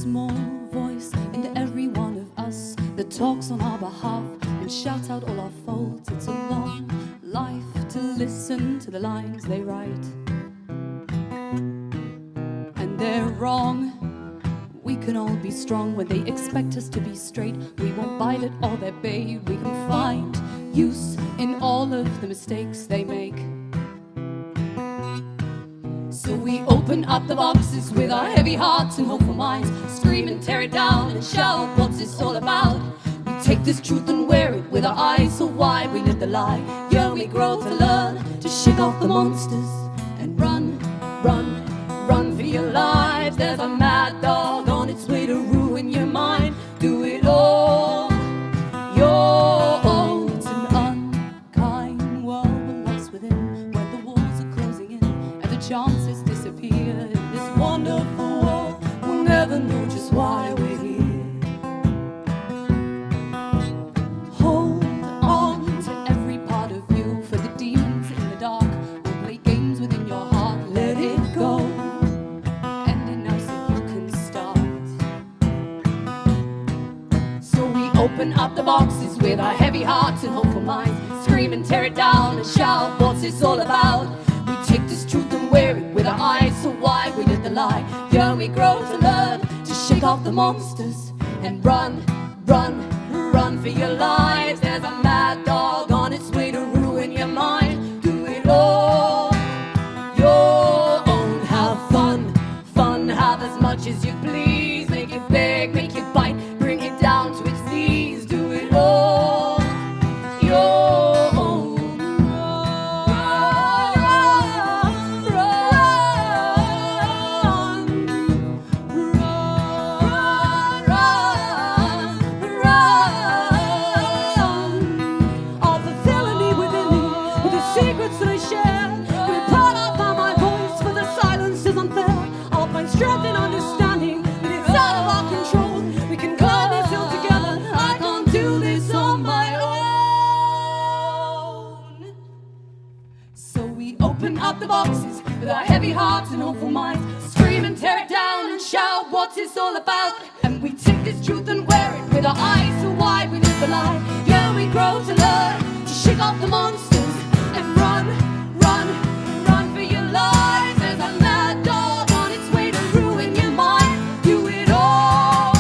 small voice in every one of us that talks on our behalf and shouts out all our faults. It's a long life to listen to the lines they write, and they're wrong. We can all be strong when they expect us to be straight. We won't bite at all their bait. We can find use in all of the mistakes they make. So we open up the boxes with our heavy hearts and hopeful minds, scream and tear it down and shout, what's this all about? We take this truth and wear it with our eyes so wide, we live the lie. Yeah, we grow to learn to shake off the monsters and run, run, run for your lives. There's a mad dog on its way to ruin your mind. Do it all your own. It's an unkind world, we're lost within, when the walls are closing in and the chances disappear. In this wonderful world, we'll never know just why we're here. Hold on to every part of you, for the demons in the dark will play games within your heart. Let it go, end it now so you can start. So we open up the boxes with our heavy hearts and hopeful minds, scream and tear it down and shout, what's this all about? We take this truth and wear it with our eyes so wide, we live the lie. Yeah, we grow to learn to shake off the monsters and run, run, run for your lives. There's a mad dog on its way to ruin your mind. Do it all your own. Have fun, fun, have as much as you please. Make it big, make it bite, bring it down to its knees. Do it all your own. Secrets that I share, we part up by my voice, for the silence is unfair. I'll find strength and understanding, but it's out of our control. We can climb this hill together, I can't do this on my own. So we open up the boxes with our heavy hearts and hopeful minds, scream and tear it down and shout, what's this all about? And we take this truth and wear it with our eyes so wide, we live the lie. Yeah, we grow to learn to shake off the monsters and run, run, run for your lives. There's a mad dog on its way to ruin your mind. Do it all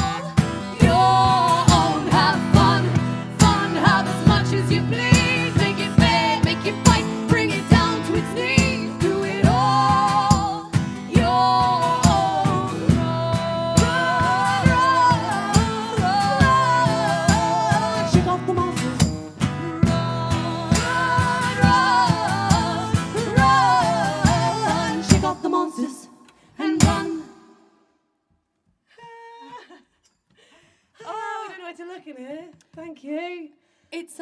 your own. Have fun, fun, have as much as you please. Make it big, make it bite, bring it down to its knees. Do it all your own. Run, run, run, shake off the monsters. The monsters and run. Oh, I don't know where to look in here. Thank you. It's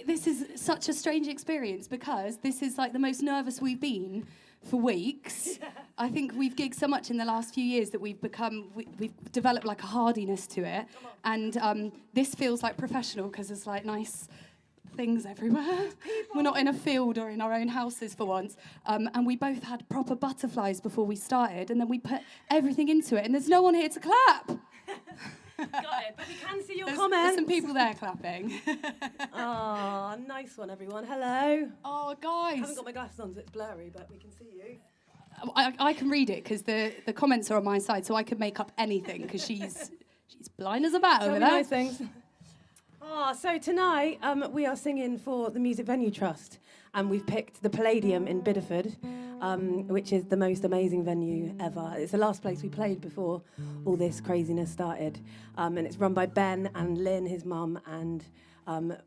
this is such a strange experience because this is like the most nervous we've been for weeks. Yeah. I think we've gigged so much in the last few years that we've developed like a hardiness to it, and this feels like professional because there's like nice things everywhere. We're not in a field or in our own houses for once. And we both had proper butterflies before we started, and then we put everything into it, and there's no one here to clap. Got it, but we can see your There's comments. some people there clapping. Oh, nice one, everyone. Hello. Oh, I guys. haven't got my glasses on, so it's blurry, but we can see you. I can read it because the comments are on my side, so I could make up anything because she's blind as a bat Tell over me there. nice things. Oh, so tonight we are singing for the Music Venue Trust, and we've picked the Palladium in Bideford, which is the most amazing venue ever. It's the last place we played before all this craziness started, and it's run by Ben and Lynn, his mum, and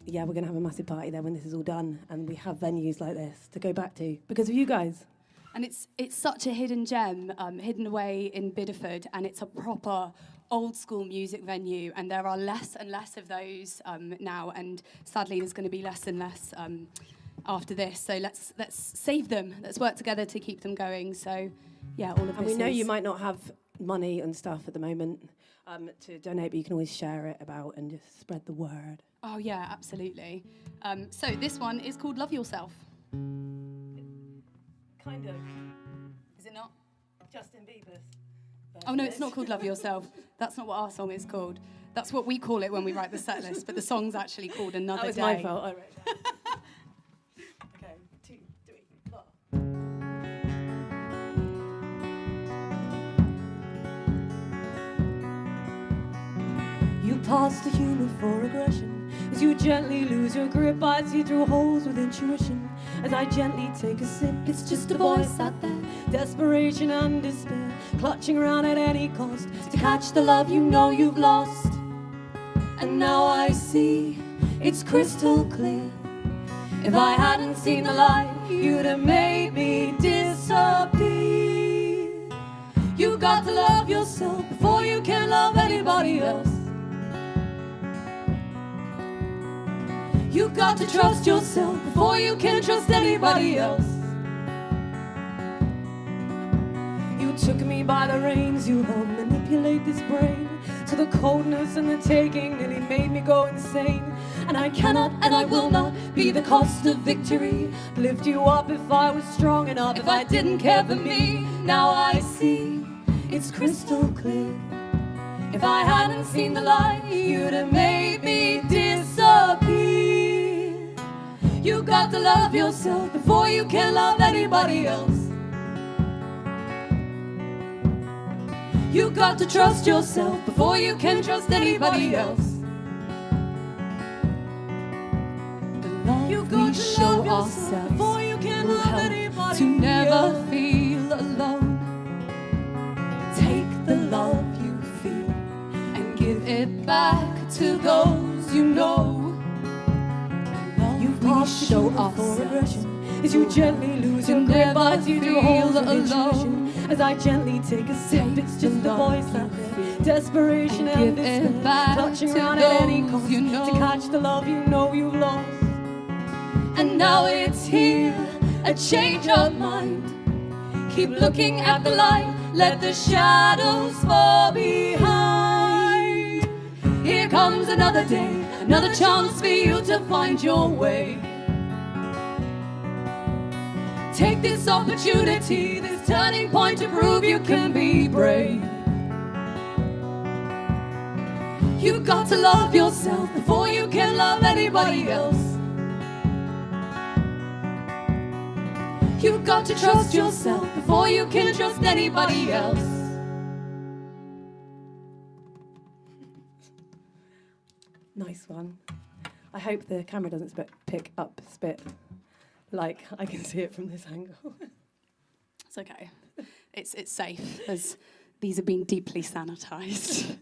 yeah, we're going to have a massive party there when this is all done, and we have venues like this to go back to because of you guys. And it's such a hidden gem, hidden away in Bideford, and it's a proper old school music venue, and there are less and less of those now, and sadly there's going to be less and less after this. So let's save them. Let's work together to keep them going. So yeah, all of this. And we know you might not have money and stuff at the moment to donate, but you can always share it about and just spread the word. Oh yeah, absolutely. So this one is called Love Yourself. Kind of. Is it not? Justin Bieber's. Oh no, it's not called Love Yourself. That's not what our song is called. That's what we call it when we write the set list, but the song's actually called Another Day. That was my fault. I wrote that. Okay, 2, 3, 4. You pass the humor for aggression as you gently lose your grip. I see through holes with intuition as I gently take a sip. It's just a voice out there, desperation and despair, clutching around at any cost to catch the love you know you've lost. And now I see it's crystal clear. If I hadn't seen the light, you'd have made me disappear. You got to love yourself before you can love anybody else. You got to trust yourself before you can trust anybody else. You took me by the reins, you helped manipulate this brain. So the coldness and the taking nearly made me go insane. And I cannot and I will not be the cost of victory. Lift you up if I was strong enough, if I didn't care for me. Now I see it's crystal clear. If I hadn't seen the light, you'd have made me disappear. You got to love yourself before you can love anybody else. You got to trust yourself before you can trust anybody else. The love we show ourselves before you can love anybody to never feel alone. Take the love you feel and give it back to those you know. We show ourselves as you gently lose your grip. I see through holes of intuition as I gently take a sip. It's just a voice out there, desperation and despair, clutching around at any cost to catch the love you know you've lost. And now it's here, a change of mind. Keep looking at the light, let the shadows fall behind. Here comes another day, another chance for you to find your way. Take this opportunity, this turning point to prove you can be brave. You got to love yourself before you can love anybody else. You got to trust yourself before you can trust anybody else. Nice one. I hope the camera doesn't pick up spit. Like, I can see it from this angle. It's okay. It's safe, as these have been deeply sanitised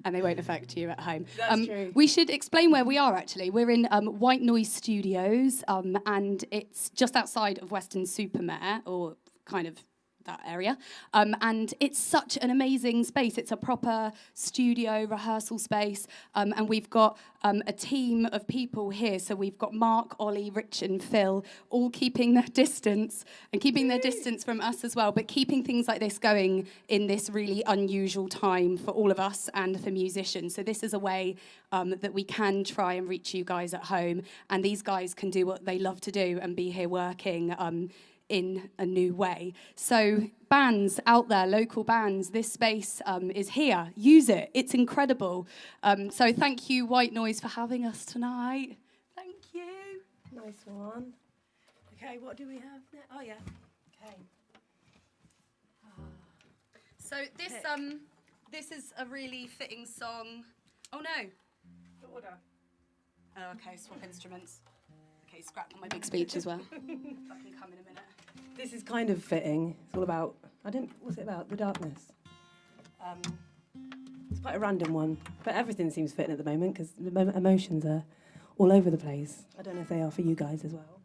and they won't affect you at home. That's true. We should explain where we are, actually. We're in White Noise Studios, and it's just outside of Weston-super-Mare, or kind of that area. And it's such an amazing space. It's a proper studio rehearsal space. And we've got a team of people here. So we've got Mark, Ollie, Rich and Phil, all keeping their distance and keeping their distance from us as well, but keeping things like this going in this really unusual time for all of us and for musicians. So this is a way that we can try and reach you guys at home. And these guys can do what they love to do and be here working in a new way. So bands out there, local bands, this space is here. Use it. It's incredible. So thank you, White Noise, for having us tonight. Thank you. Nice one. Okay, what do we have now? Oh, yeah. Okay. So this is a really fitting song. Oh, no. The order. Oh, okay, swap instruments. Okay, scrap my big speech as well. That can come in a minute. This is kind of fitting. It's all about, what's it about? The darkness. It's quite a random one, but everything seems fitting at the moment because the emotions are all over the place. I don't know if they are for you guys as well.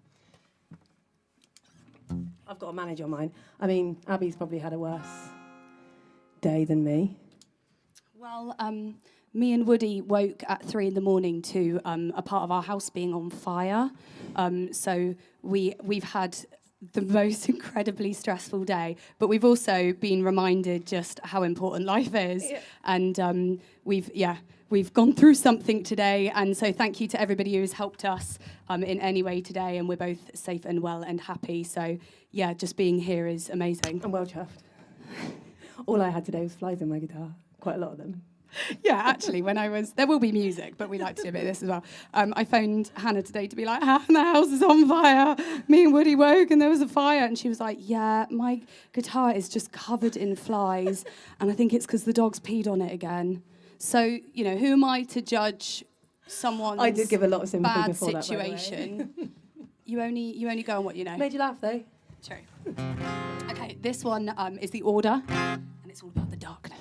I've got a manager on mine. I mean, Abby's probably had a worse day than me. Well, me and Woody woke at 3 a.m. to a part of our house being on fire. So we've had the most incredibly stressful day, but we've also been reminded just how important life is. Yeah. And we've gone through something today, and so thank you to everybody who has helped us in any way today, and we're both safe and well and happy. So yeah, just being here is amazing. I'm well chuffed. All I had today was flies in my guitar, quite a lot of them. Yeah, actually, there will be music, but we like to do a bit of this as well. I phoned Hannah today to be like, Hannah, the house is on fire. Me and Woody woke and there was a fire. And she was like, yeah, my guitar is just covered in flies. And I think it's because the dog's peed on it again. So, you know, who am I to judge someone's I did give a lot of sympathy bad before situation? That, by the way. You only go on what you know. Made you laugh, though? True. Okay, this one is The Order, and it's all about the darkness.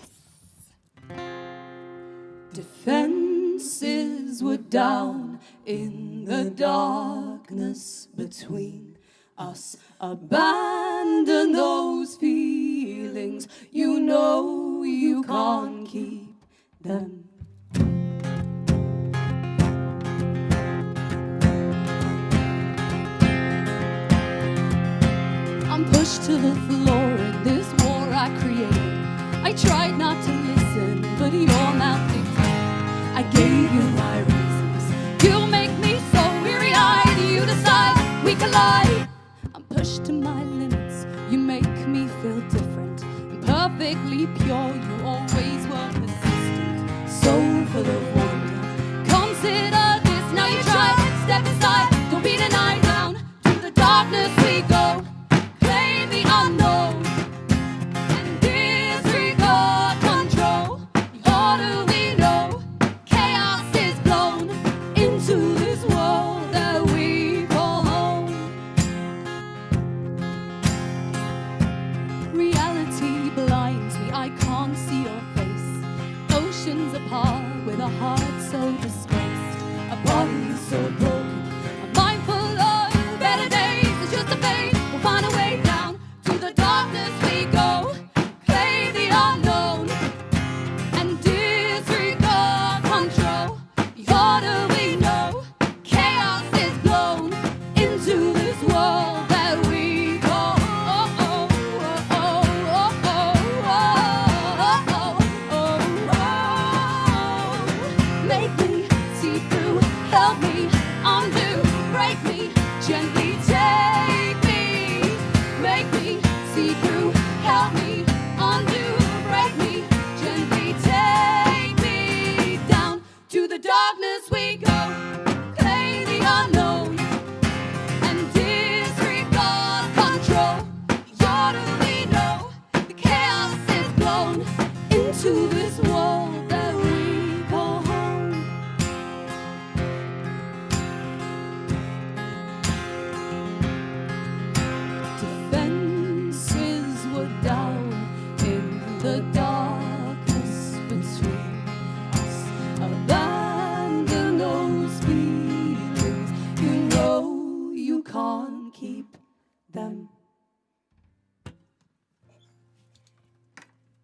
Defenses were down in the darkness between us. Abandon those feelings. You know you can't keep them. I'm pushed to the floor in this war I created. I tried not to listen, but your mouth dictated. I gave you my reasons. You make me so weary-eyed. You decide we collide. I'm pushed to my limits. You make me feel different and perfectly pure. You always were persistent, so full of wonder. Consider this. Now you try. Step aside. Don't be denied. Down to the darkness we go. Claim the unknown and disregard control. The order we know. Chaos is blown into this world that we call home. Reality blinds me. I can't see your face. Oceans apart with a heart so disgraced. A body so broken. A mind full of better days. It's just a phase. We'll find a way down to the darkness we go. Claim the unknown and disregard control. The order we know. Chaos is blown into this world that we call home. Make me see through. Help me undo. Break me gently. Take me. Make me see through. Help me undo. Break me gently. Take me down to the darkness we go. Claim the unknown and disregard control. The order we know. The chaos is blown into this world that we call home. Defenses were down in the darkness between us. Abandon those feelings. You know you can't keep them.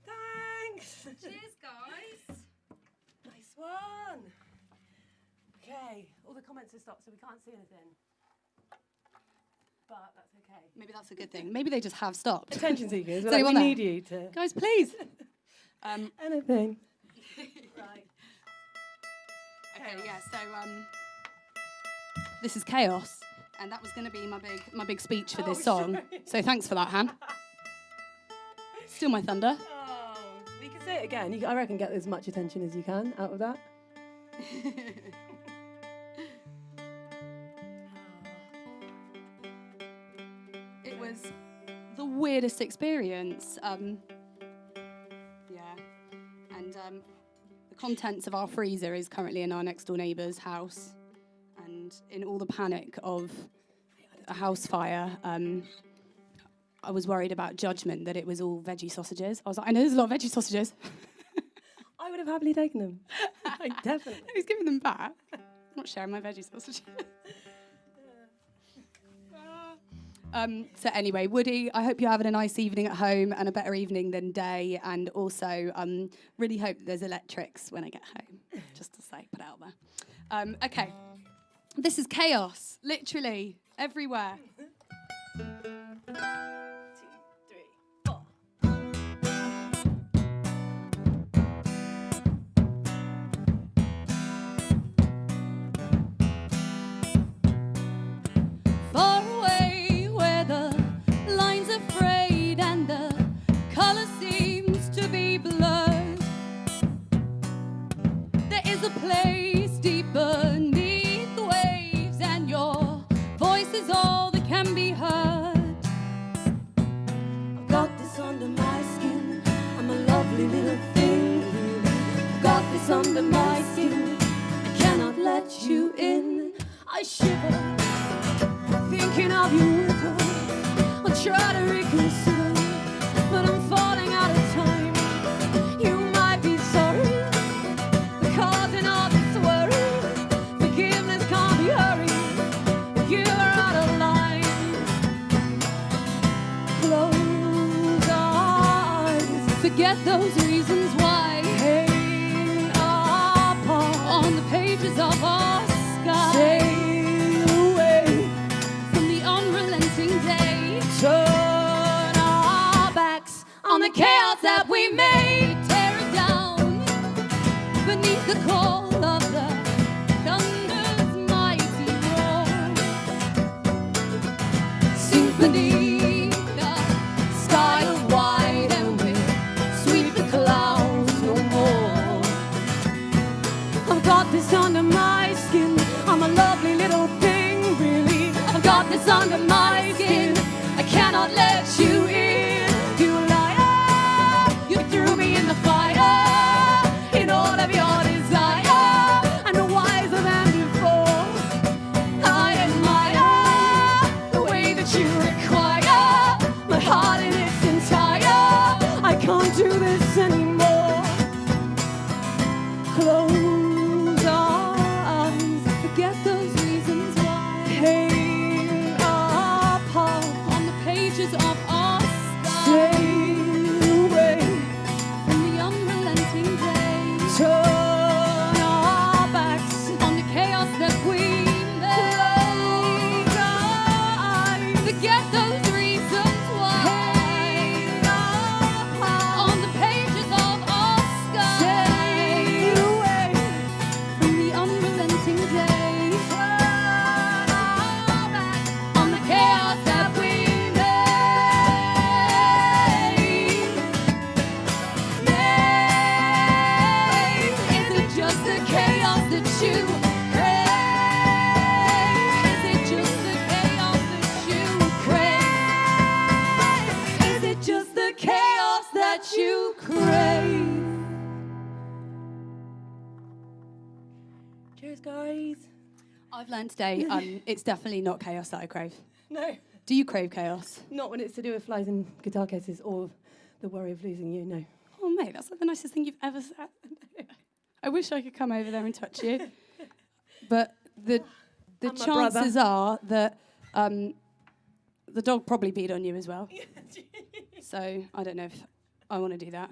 Thanks. Cheers, guys. Nice one. Okay, all the comments have stopped, so we can't see anything. But that's okay. Maybe that's a good thing. Maybe they just have stopped. Attention seekers, we anyone there? need you to... Guys, please. Anything. Right. Okay, yeah, so this is Chaos, and that was going to be my big speech for this song. Sorry. So thanks for that, Han. Steal my thunder. Oh, you can say it again. I reckon get as much attention as you can out of that. It was the weirdest experience. The contents of our freezer is currently in our next door neighbour's house, and in all the panic of a house fire, I was worried about judgment that it was all veggie sausages. I was like, I know there's a lot of veggie sausages. I would have happily taken them. Definitely. Who's giving them back? I'm not sharing my veggie sausages. So anyway, Woody, I hope you're having a nice evening at home and a better evening than day, and also really hope that there's electrics when I get home, just to say, put it out there. Okay, this is Chaos, literally everywhere. 2, 3, 4. Far away where the lines are frayed and the colour seems place deep beneath the waves, and your voice is all that can be heard. I've got this under my skin, I'm a lovely little thing, really. I've got this under my skin, I cannot let you in. I shiver, thinking of you. I'll try to reconsider, but I'm falling out of time. You might be sorry for causing all this worry. Forgiveness can't be hurried if you're out of line. Close eyes, Forget those reasons why hang apart on the pages of our sky. Sail away, From the unrelenting day, turn our backs on the chaos that we made, tear it down beneath the call of the thunder's mighty roar. Sink beneath the sky of white, and we'll sweep the clouds no more. I've got this under my skin, I'm a lovely little thing, really. I've got this under my skin, I cannot let you in. You liar, You threw me in the fire in all of your desire. and wiser than before. I admire the way that you require my heart in its entire. I can't do this anymore. Close our eyes, Forget those reasons why hang apart, on the pages of our sky. sail away, From the unrelenting day, turn our backs. on the chaos that we made. Close our eyes, Forget those reasons why hang apart, on the pages of our sky. sail away, From the unrelenting day, turn our backs. on the chaos that we made. Is it just the chaos that you crave? Is it just the chaos that you crave? Is it just the chaos that you crave? Cheers, guys. I've learned today, it's definitely not chaos that I crave. No, Do you crave chaos? not when it's to do with flies and guitar cases or the worry of losing you, no. Oh, mate, that's like the nicest thing you've ever said. I wish I could come over there and touch you. But the And my chances are that the dog probably peed on you as well. So I don't know if I want to do that.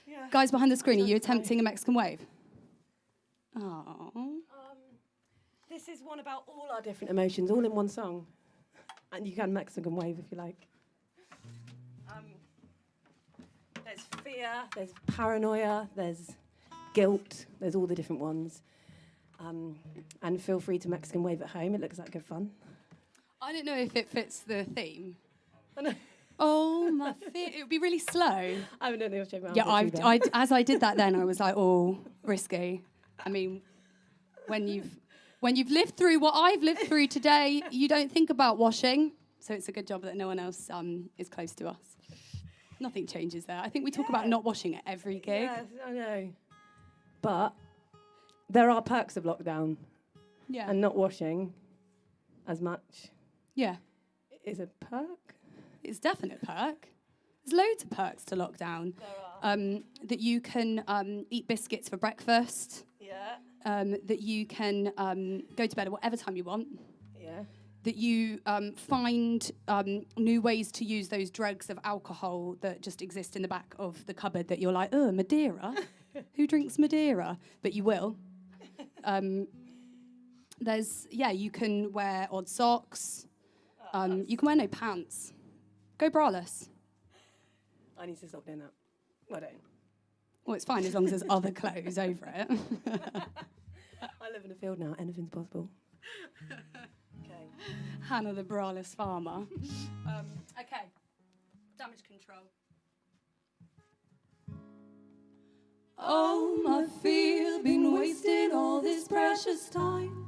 Yeah. Guys behind the screen, are you Sounds funny. attempting a Mexican wave? Oh. This is one about all our different emotions, all in one song. And you can Mexican wave if you like. There's fear, there's paranoia, there's guilt, there's all the different ones. And feel free to Mexican wave at home, it looks like good fun. I don't know if it fits the theme. I know. Oh, my fear. It would be really slow. I don't know if check my Yeah, arms are too as I did that then, I was like, oh, risky. I mean, when you've lived through what I've lived through today, you don't think about washing. So it's a good job that no one else is close to us. Nothing changes there. I think we talk about not washing at every gig. Yes, I know. But there are perks of lockdown, Yeah. and not washing as much Yeah. is a perk. It's a definite perk. There's loads of perks to lockdown. That you can eat biscuits for breakfast. Yeah. That you can go to bed at whatever time you want. Yeah. That you find new ways to use those dregs of alcohol that just exist in the back of the cupboard that you're like, oh, Madeira? Who drinks Madeira? But you will. You can wear odd socks. You can wear no pants. Go braless. I need to stop doing that. I don't. Well, it's fine as long as there's other clothes over it. I live in a field now. Anything's possible. Okay. Hannah the braless farmer. Okay. Damage control. Oh, my fear, been wasting all this precious time.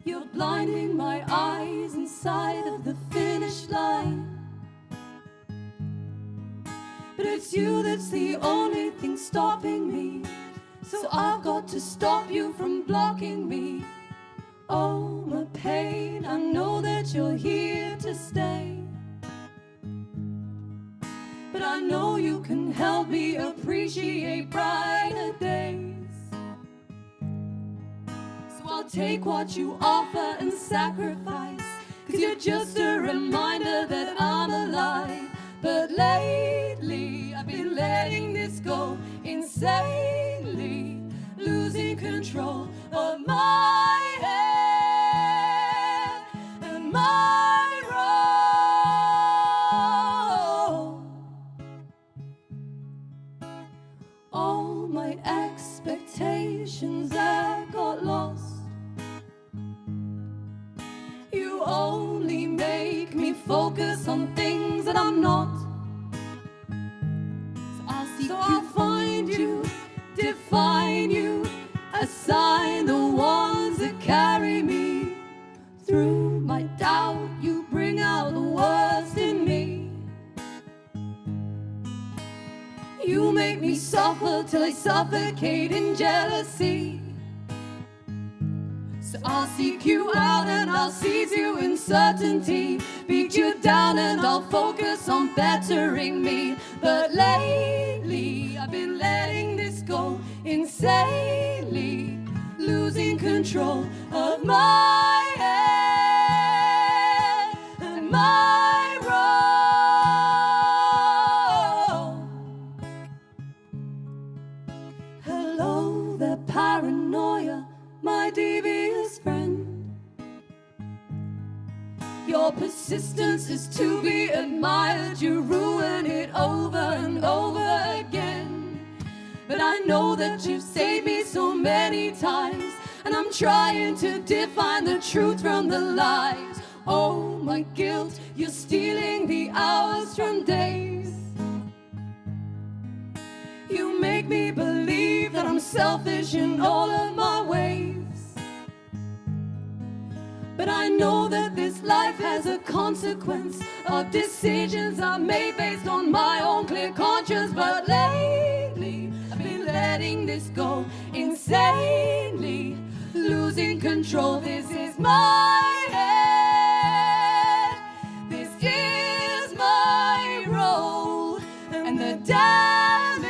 You're blinding my eyes inside of the finish line. But it's you that's the only thing stopping me. So I've got to stop you from blocking me. Oh, my pain, I know that you're here to stay. But I know you can help me appreciate brighter days. So I'll take what you offer and sacrifice, 'cause you're just a reminder that I'm alive. But lately I've been letting this go insanely, losing control of my head and my role. All my expectations that got lost. You only make me focus on things that I'm not. So I'll find you, define you, assign the ones that carry me. Through my doubt, you bring out the worst in me. You make me suffer till I suffocate in jealousy. So I'll seek you out and I'll seize you in certainty. Beat you down and I'll focus on bettering me. But lately I've been letting this go insanely, losing control of my head and my role. Hello there, paranoia, my devious friend. Your persistence is to be admired. You ruin it over and over again. But I know that you've saved me so many times, and I'm trying to define the truth from the lies. Oh, my guilt, you're stealing the hours from days. You make me believe that I'm selfish in all of my ways. But I know that this life has a consequence of decisions I made based on my own clear conscience. But lately, I've been letting this go insanely, losing control. This is my head, this is my role, and the damage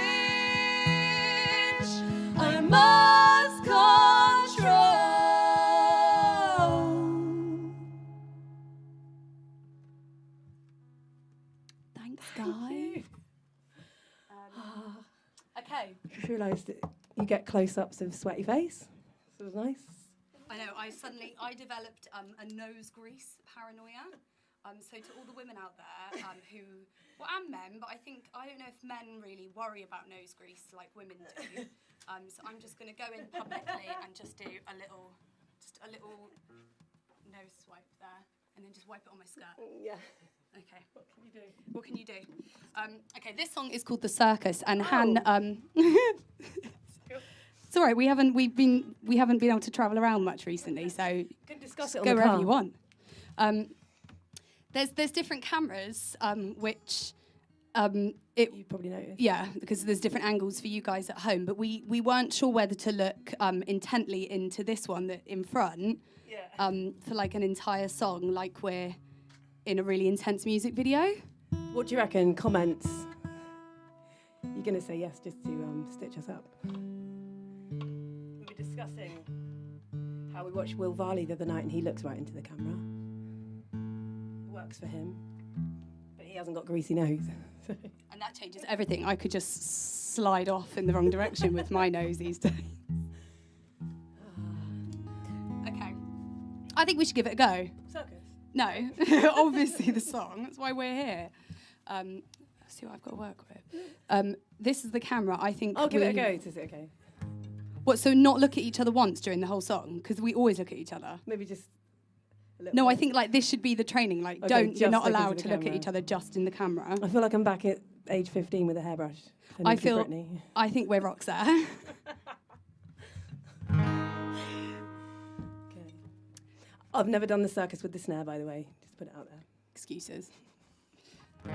I must control. Thanks, guys. Okay. Just realised that you get close-ups of sweaty face. So it was nice. I know, I developed a nose grease paranoia. So to all the women out there who, well, and men, but I don't know if men really worry about nose grease like women do. So I'm just going to go in publicly and just do a little nose swipe there, and then just wipe it on my skirt. Yeah. Okay. What can you do? Okay, this song is called The Circus, and Han. It's all right. We haven't been able to travel around much recently, so You can discuss it on go the wherever car. you want. There's different cameras, which You probably noticed. yeah, because there's different angles for you guys at home. But we weren't sure whether to look intently into this one that in front for like an entire song, like we're in a really intense music video. What do you reckon? Comments. You're going to say yes just to stitch us up. We were discussing how we watched Will Varley the other night and he looks right into the camera. Works for him. But he hasn't got greasy nose. And that changes everything. I could just slide off in the wrong direction with my nose these days. Okay. I think we should give it a go. Circus. No, obviously the song. That's why we're here. Let's see what I've got to work with. This is the camera. I think I'll give it a go. Is it okay? What, so not look at each other once during the whole song? Because we always look at each other. Maybe just No, I think like this should be the training. Like, Okay, you're not just look allowed into to the look at camera. each other just in the camera. I feel like I'm back at age 15 with a hairbrush. Britney. I think we're rocks there. Okay. I've never done the circus with the snare, by the way. Just put it out there. Excuses. I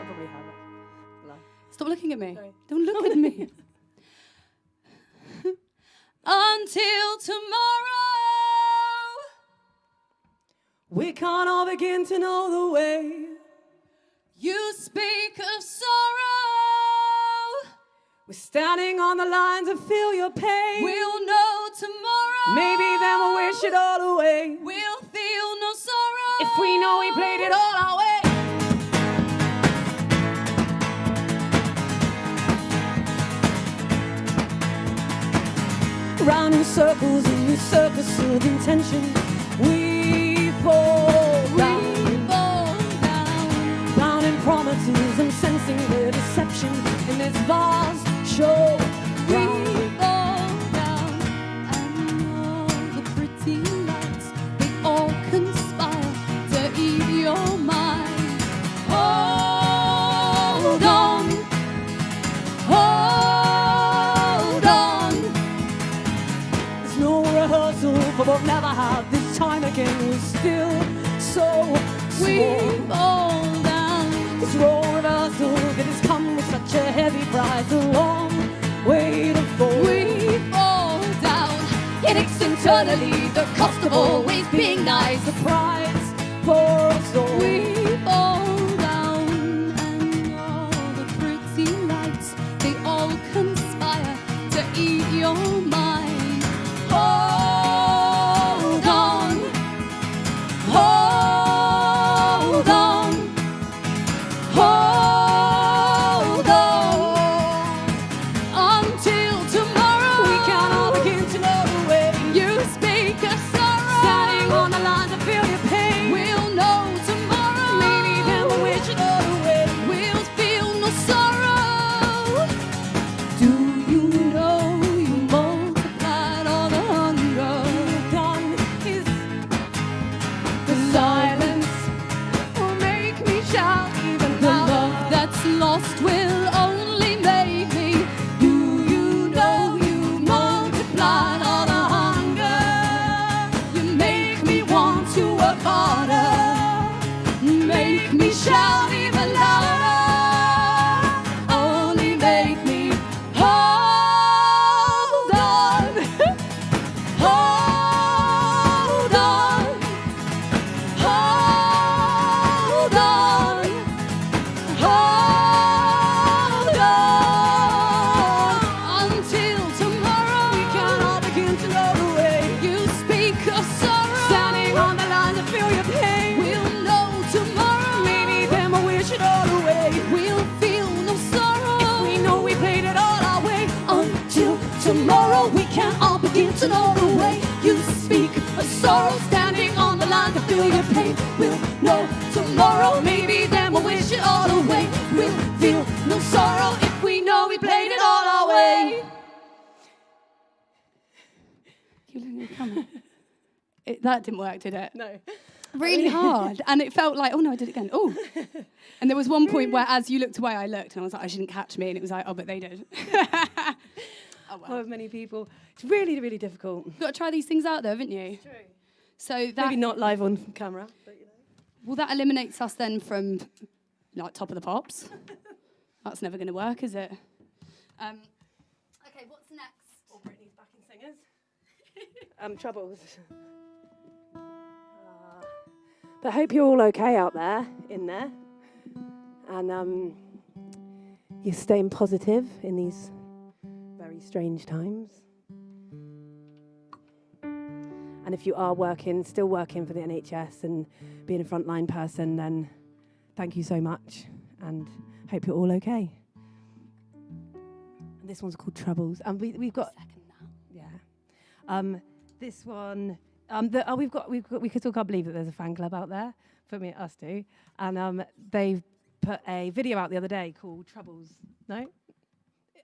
probably have it. Lie. Stop looking at me. Sorry. Don't look at me. Until tomorrow. We can't all begin to know the way You speak of sorrow. we're standing on the line to feel your pain. We'll know tomorrow. Maybe then we'll wish it all away. We'll feel no sorrow. If we know we played it all our way. Round in circles in this circus of intention, we fall down. Bound in promises and sensing the deception in this vast show. We fall down, and all the pretty lights, they all conspire to eat your mind. Hold on, hold on. There's no rehearsal, but we'll never have this time again. We're still so We small. fall down. This role reversal that has come with such a heavy price, a long way to fall. We fall down. It aches internally, the cost of always being nice. The prize for us all. We fall down, and all the pretty lights, they all conspire to eat your mind. Hold on, hold on, hold on, until tomorrow. We can all begin to know the way. You speak of sorrow. Standing on the line to feel your pain. We'll know tomorrow. Maybe then we'll wish it all away. We'll feel no sorrow. Do you know you multiplied all the hunger? Done is The silence will make me shout. Even the love that's lost will only make me. Do you know you multiplied all the hunger? You make me want to work harder. Make me shout even louder. Only make me hold on. Hold on. Hold on. Hold on. Until tomorrow. we can all begin to know the way. You speak of sorrow. Standing on the line to feel your pain. We'll know tomorrow. Maybe then we'll wish it all away. We'll feel no sorrow. If we know we played it all our way. Until tomorrow, we can all begin to know the way you speak of sorrow. Standing on the line to feel your pain. We'll know tomorrow. Maybe then we'll wish it all away. We'll feel no sorrow if we know we played it all our way. Keep looking at the camera. That didn't work, did it? No. Really hard. And it felt like, oh no, I did it again. Oh. And there was one point where as you looked away, I looked and I was like, I shouldn't catch me. And it was like, oh, but they did. Oh, well. Of many people. It's really, really difficult. You've got to try these things out though, haven't you? True. So that, Maybe not live on camera, but you know. well, that eliminates us then from like Top of the Pops. That's never going to work, is it? Okay, what's next? Or Britney's backing singers. Troubles. But I hope you're all okay out there, in there. And you're staying positive in these very strange times. And if you are still working for the NHS and being a frontline person, then thank you so much. And hope you're all okay. And this one's called Troubles. And we've got... Second that. Yeah. This one, we still can't believe that there's a fan club out there. For me, us two. And they put a video out the other day called Troubles. No?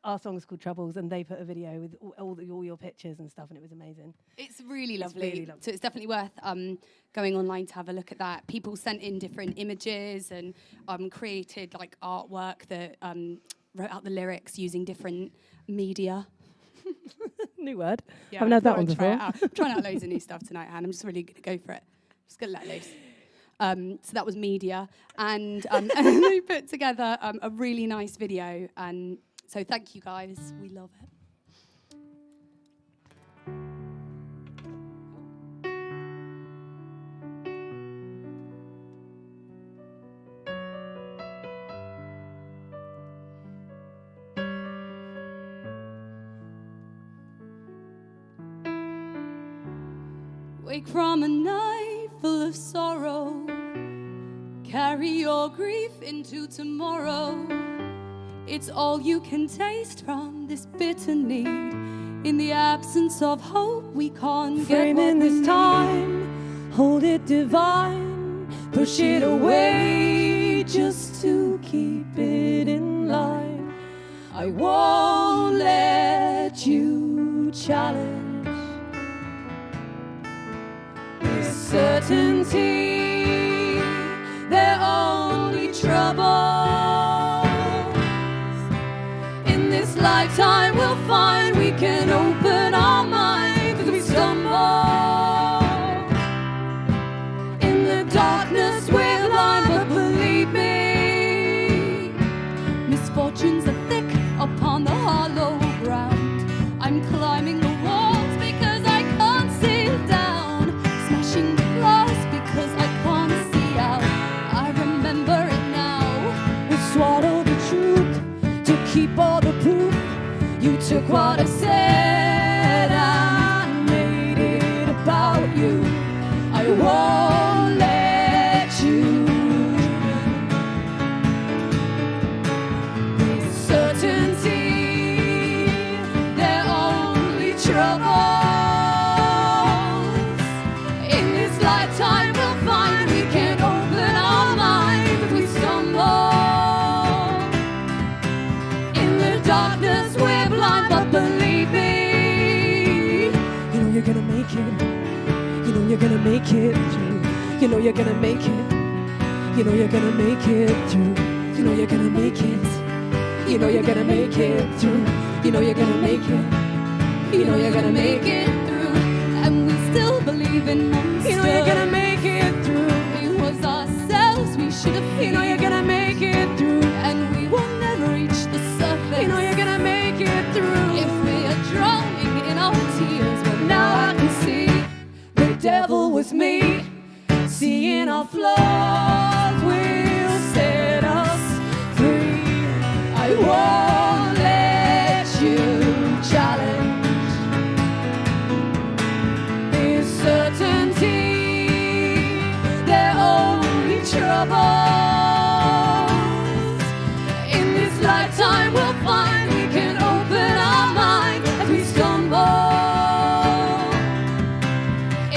our song's called Troubles, and they put a video with all your pictures and stuff, and it was amazing. It's really lovely. Really lovely. So it's definitely worth going online to have a look at that. People sent in different images and created like artwork that wrote out the lyrics using different media. New word. Yeah, Haven't had that one try before. it out. I'm trying out loads of new stuff tonight, Hannah. I'm just really going to go for it. Just going to let loose. So that was media. And they put together a really nice video. And so thank you, guys. We love it. Wake from a night full of sorrow. Carry your grief into tomorrow. It's all you can taste from this bitter need. In the absence of hope, we can't Frame get in what this we time, hold it divine, push it away just to keep it in line. I won't let you challenge this certainty. They're only troubles. In this lifetime we'll find we can open our minds as we stumble. In the darkness we're blind, but believe me, misfortunes are thick upon the hollow ground. I'm climbing the walls because I can't sit down, smashing the glass because I can't see out. I remember it now. we swallow the truth to keep all the proof. You took what I said and made it about you. I won't let you. This certainty, they're only troubles. In this lifetime we'll find we can open our minds if we stumble. In the darkness we're blind, but believe me, you know you're gonna make it. You know you're gonna make it through. You know you're gonna make it. You know you're gonna make it through. You know you're gonna make it. You know you're gonna make it through. You know you're gonna make it. You know you're gonna make it through. And we still believe in monsters. You know you're gonna make it through. It was ourselves we should have You know you're gonna make it through. and we will never reach the surface. You know you're gonna make it through. if we are drowning in our tears, but Now I can see the devil was me. Seeing our flaws will set us free. I won't let you challenge this certainty. They're only troubles. In this lifetime we'll find we can open our minds as we stumble.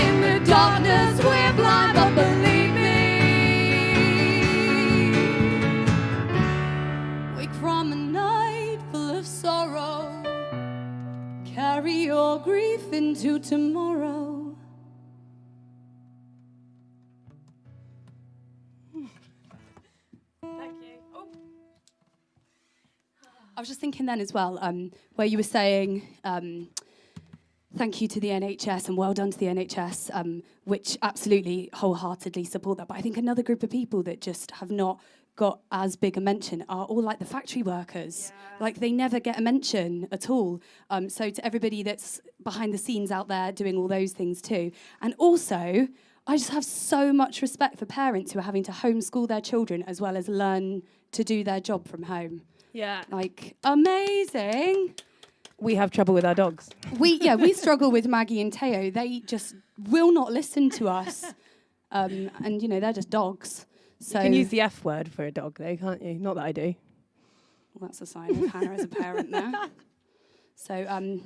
In the darkness we're blind, but believe me, wake from a night full of sorrow. Carry your grief into tomorrow. thank you. Oh. I was just thinking then as well, where you were saying thank you to the NHS and well done to the NHS, which absolutely wholeheartedly support that. But I think another group of people that just have not got as big a mention are all like the factory workers. Like they never get a mention at all. So to everybody that's behind the scenes out there doing all those things too. And also, I just have so much respect for parents who are having to homeschool their children as well as learn to do their job from home. Yeah. Like, amazing. We have trouble with our dogs. We struggle with Maggie and Teo. They just will not listen to us. And, you know, they're just dogs. So You can use the F word for a dog, though, can't you? Not that I do. well, that's a sign of Hannah as a parent there. So,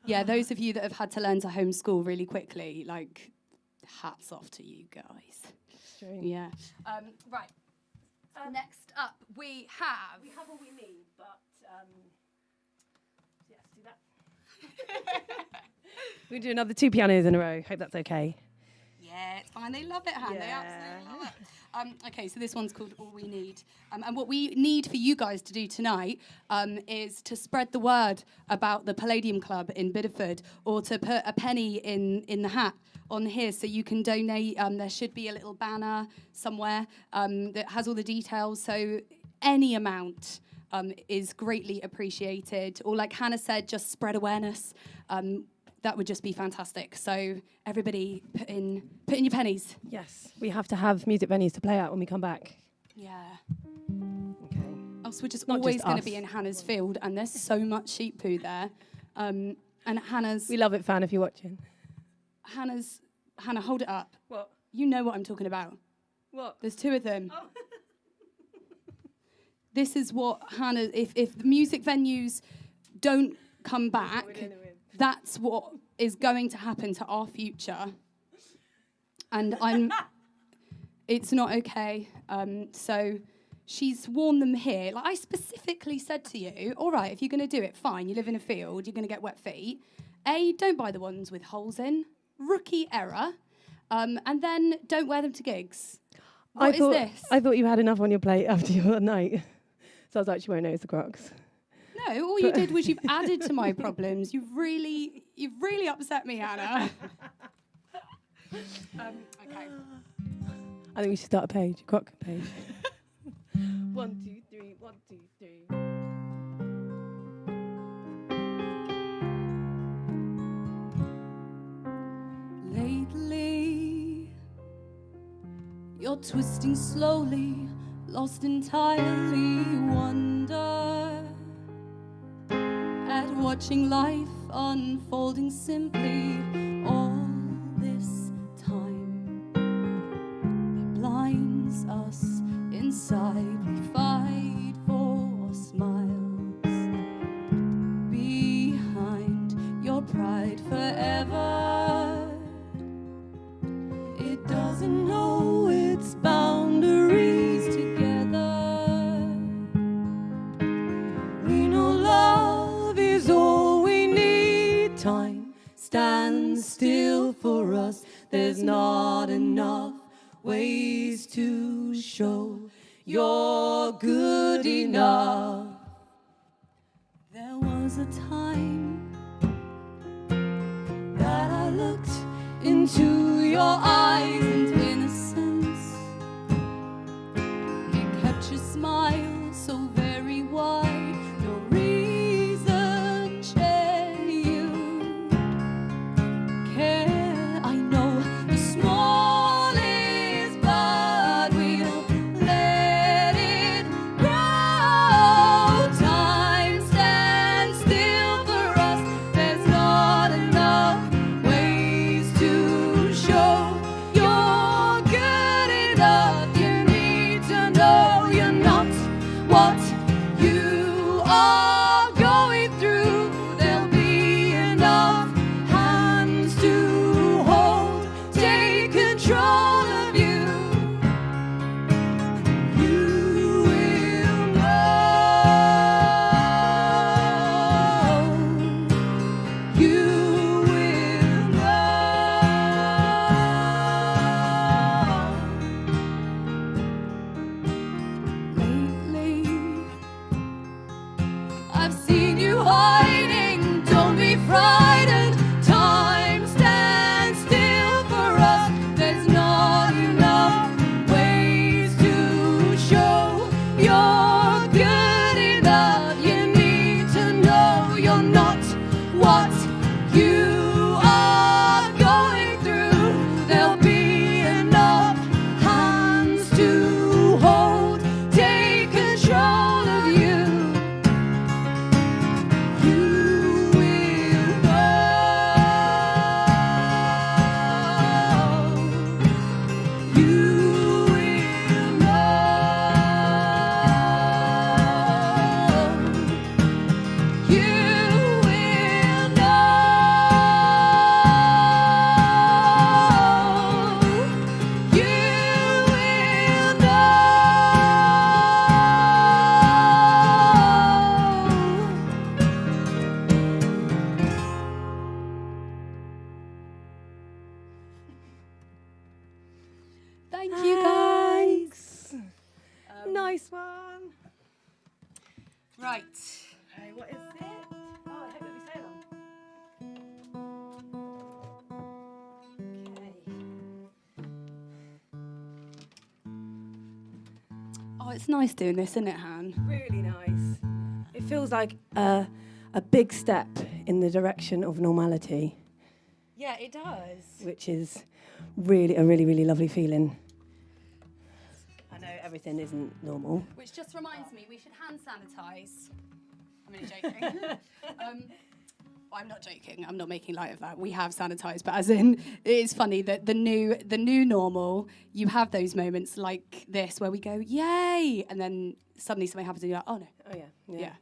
yeah, those of you that have had to learn to homeschool really quickly, like, hats off to you guys. Yeah. Right. Next up, we have We have all we need, but We do another 2 pianos in a row. Hope that's okay. Yeah, it's fine. They love it, Han. They absolutely love it. Okay, so this one's called All We Need. And what we need for you guys to do tonight is to spread the word about the Palladium Club in Bideford, or to put a penny in the hat on here so you can donate. There should be a little banner somewhere that has all the details. So any amount is greatly appreciated. Or like Hannah said, just spread awareness. That would just be fantastic. So everybody put in your pennies. Yes, we have to have music venues to play at when we come back. Yeah. Okay. Else we're just Not always just going to us. be in Hannah's field, and there's so much sheep poo there. And Hannah's... We love it, fan, if you're watching. Hannah, hold it up. What? You know what I'm talking about. What? There's 2 of them. Oh. This is what Hannah... If the music venues don't come back... That's what is going to happen to our future. And it's not okay. So she's worn them here. Like I specifically said to you, all right, if you're going to do it, fine. You live in a field, you're going to get wet feet. A, don't buy the ones with holes in. Rookie error. And then don't wear them to gigs. What is this? I thought you had enough on your plate after your night. So I was like, she won't notice the Crocs. No, all you did was you've added to my problems. You've really upset me, Hannah. Okay. I think we should start a page, a Croc page. 1, 2, 3, 1, 2, 3. Lately, you're twisting slowly, lost entirely, wonder at watching life unfolding simply all this time. It blinds us inside, we fight for smiles. Behind your pride forever, it doesn't know its boundaries together. We know love is all we need. Time stands still for us. There's not enough ways to show you're good enough. There was a time that I looked into your eyes and innocence. It kept your smile so very wide. No reason share you care. I know the smallest, but we'll let it grow. Time stands still for us. There's not enough ways to show you're Right. Okay, what is it? Oh, I hope that we say them. Oh, it's nice doing this, isn't it, Han? Really nice. It feels like a big step in the direction of normality. Yeah, it does. Which is really a really lovely feeling. I know everything isn't normal. Which just reminds me, we should hand sanitize. I'm only joking. I'm not joking. I'm not making light of that. We have sanitized, but as in, it is funny that the new normal. You have those moments like this where we go, yay, and then suddenly something happens and you're like, oh no. Oh yeah.